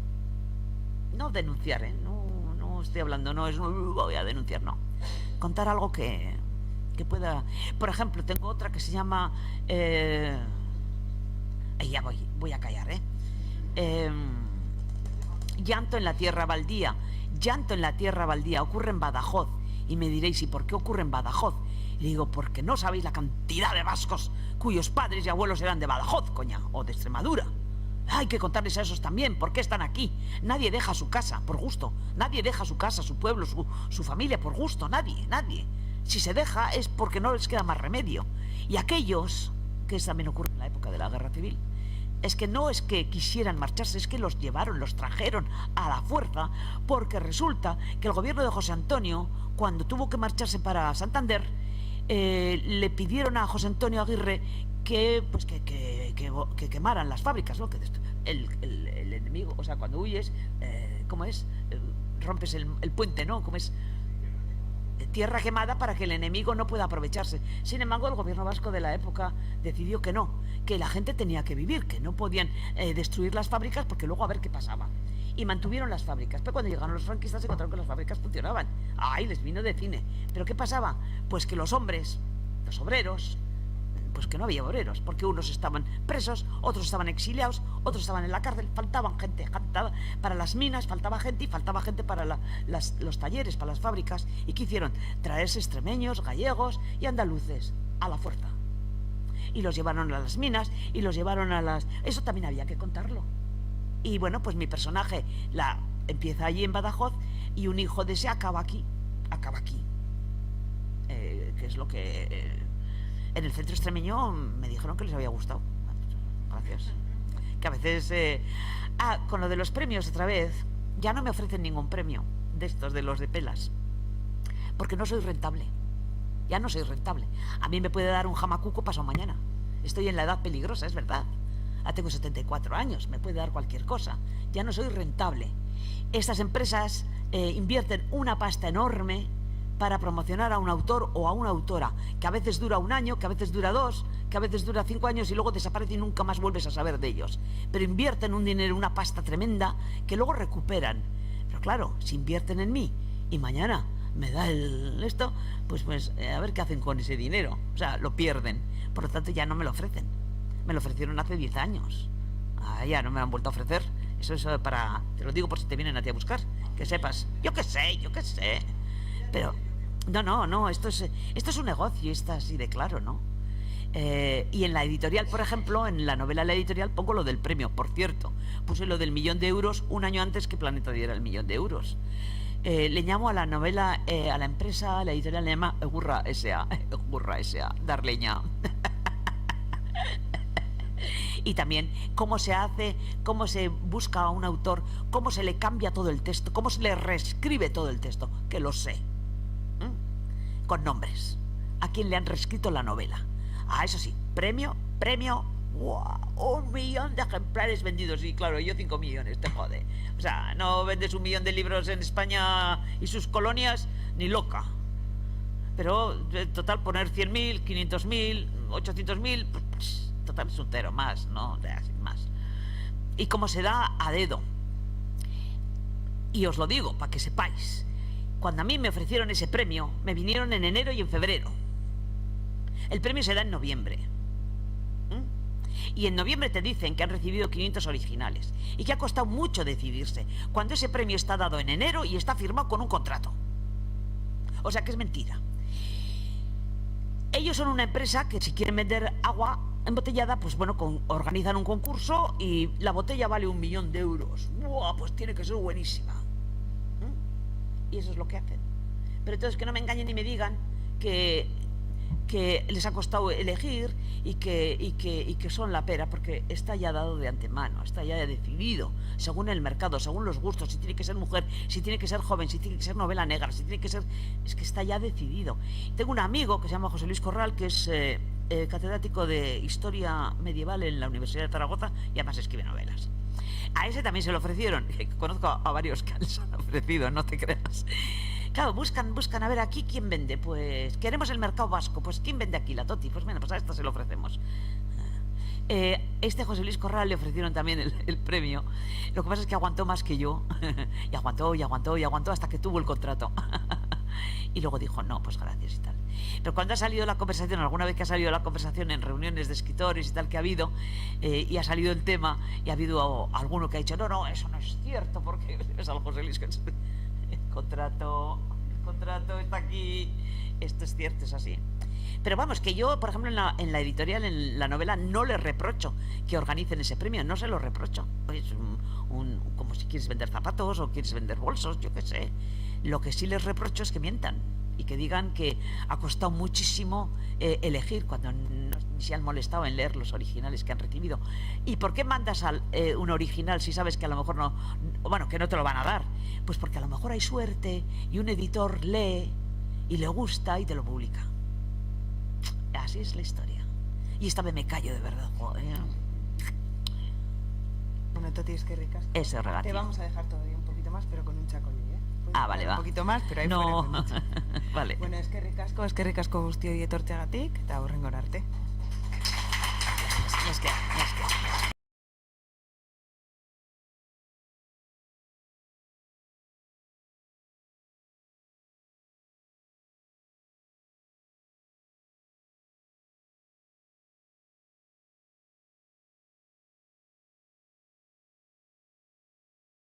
no denunciar, no estoy hablando, no voy a denunciar, no. Contar algo que pueda... Por ejemplo, tengo otra que se llama... ya voy a callar, Llanto en la tierra baldía. Llanto en la tierra baldía. Ocurre en Badajoz. Y me diréis, ¿y por qué ocurre en Badajoz? Y digo, porque no sabéis la cantidad de vascos cuyos padres y abuelos eran de Badajoz, coña, o de Extremadura. Hay que contarles a esos también, ¿por qué están aquí? Nadie deja su casa por gusto. Nadie deja su casa, su pueblo, su familia por gusto. Nadie. Si se deja es porque no les queda más remedio. Y aquellos, que también ocurre en la época de la Guerra Civil, es que no es que quisieran marcharse, es que los llevaron, los trajeron a la fuerza, porque resulta que el gobierno de José Antonio, cuando tuvo que marcharse para Santander, le pidieron a José Antonio Aguirre que quemaran las fábricas, ¿no? Que el enemigo, o sea, cuando huyes, ¿cómo es? Rompes el puente, ¿no? ¿Cómo es? Tierra quemada para que el enemigo no pueda aprovecharse. Sin embargo, el gobierno vasco de la época decidió que no, que la gente tenía que vivir, que no podían destruir las fábricas porque luego a ver qué pasaba. Y mantuvieron las fábricas. Pero cuando llegaron los franquistas se encontraron que las fábricas funcionaban. ¡Ay, les vino de cine! ¿Pero qué pasaba? Pues que los hombres, los obreros, pues que no había obreros, porque unos estaban presos, otros estaban exiliados, otros estaban en la cárcel, faltaban gente, para las minas faltaba gente y faltaba gente para los talleres, para las fábricas. ¿Y qué hicieron? Traerse extremeños, gallegos y andaluces a la fuerza. Y los llevaron a las minas y los llevaron a las... Eso también había que contarlo. Y bueno, pues mi personaje empieza allí en Badajoz y un hijo de ese acaba aquí. Que es lo que... En el centro extremeño me dijeron que les había gustado. Gracias. Que a veces... con lo de los premios otra vez, ya no me ofrecen ningún premio de estos, de los de pelas, porque no soy rentable. Ya no soy rentable. A mí me puede dar un jamacuco pasado mañana. Estoy en la edad peligrosa, es verdad. Ya tengo 74 años, me puede dar cualquier cosa. Ya no soy rentable. Estas empresas invierten una pasta enorme para promocionar a un autor o a una autora, que a veces dura 1 año, que a veces dura 2, que a veces dura 5 años y luego desaparece y nunca más vuelves a saber de ellos. Pero invierten un dinero, una pasta tremenda, que luego recuperan. Pero claro, si invierten en mí y mañana me da esto, pues a ver qué hacen con ese dinero. O sea, lo pierden. Por lo tanto, ya no me lo ofrecen. Me lo ofrecieron hace 10 años. Ya no me lo han vuelto a ofrecer. Eso es para... Te lo digo por si te vienen a ti a buscar. Que sepas. Yo qué sé. Pero... No, esto es un negocio y está así de claro, ¿no? Y en la editorial, por ejemplo, en la novela de la editorial pongo lo del premio. Por cierto, puse lo del 1.000.000 de euros 1 año antes que Planeta diera el 1.000.000 de euros. Le llamo a la novela, a la empresa, la editorial le llama Egurra S.A. Dar leña. Y también cómo se hace, cómo se busca a un autor, cómo se le cambia todo el texto, cómo se le reescribe todo el texto, que lo sé. Con nombres. A quién le han reescrito la novela. Eso sí, premio, ¡wow! 1.000.000 de ejemplares vendidos. Y claro, yo 5 millones, te jode. O sea, no vendes 1.000.000 de libros en España y sus colonias, ni loca. Pero, total, poner 100.000, 500.000, 800.000, total es un cero más, ¿no? Sin más. Y como se da a dedo. Y os lo digo, para que sepáis. Cuando a mí me ofrecieron ese premio, me vinieron en enero y en febrero. El premio se da en noviembre. Y en noviembre te dicen que han recibido 500 originales y que ha costado mucho decidirse, cuando ese premio está dado en enero y está firmado con un contrato. O sea que es mentira. Ellos son una empresa que si quieren vender agua embotellada, pues bueno, organizan un concurso y la botella vale 1.000.000 de euros. ¡Buah! Pues tiene que ser buenísima. Y eso es lo que hacen. Pero entonces que no me engañen y me digan que les ha costado elegir y que son la pera, porque está ya dado de antemano, está ya decidido, según el mercado, según los gustos, si tiene que ser mujer, si tiene que ser joven, si tiene que ser novela negra, si tiene que ser... Es que está ya decidido. Tengo un amigo que se llama José Luis Corral, que es catedrático de Historia Medieval en la Universidad de Zaragoza y además escribe novelas. A ese también se lo ofrecieron. Conozco a varios que les han ofrecido, no te creas. Claro, buscan a ver aquí quién vende. Pues queremos el mercado vasco. Pues ¿quién vende aquí? La Toti. Pues bueno, pues a esta se lo ofrecemos. José Luis Corral le ofrecieron también el premio. Lo que pasa es que aguantó más que yo. Y aguantó hasta que tuvo el contrato. Y luego dijo, no, pues gracias y tal. Pero cuando ha salido la conversación, alguna vez que ha salido la conversación en reuniones de escritores y tal que ha habido, y ha salido el tema, y ha habido alguno que ha dicho, no, eso no es cierto, porque es al José Luis que el contrato está aquí, esto es cierto, es así. Pero vamos, que yo, por ejemplo, en la editorial, en la novela, no les reprocho que organicen ese premio, no se lo reprocho. Es como si quieres vender zapatos o quieres vender bolsos, yo qué sé. Lo que sí les reprocho es que mientan y que digan que ha costado muchísimo elegir cuando ni se han molestado en leer los originales que han recibido. ¿Y por qué mandas un original si sabes que a lo mejor que no te lo van a dar? Pues porque a lo mejor hay suerte y un editor lee y le gusta y te lo publica. Así es la historia. Y esta vez me callo de verdad, joder. Bueno, Toti, es que ricas. Ese regalo. Te vamos a dejar todavía un poquito más, pero con un chacolí, ¿eh? Vale, va. Un poquito más, pero ahí no. fuera con mucho. Vale. Bueno, es que ricasco guztioi etortzeagatik, eta hurrengora arte. Es que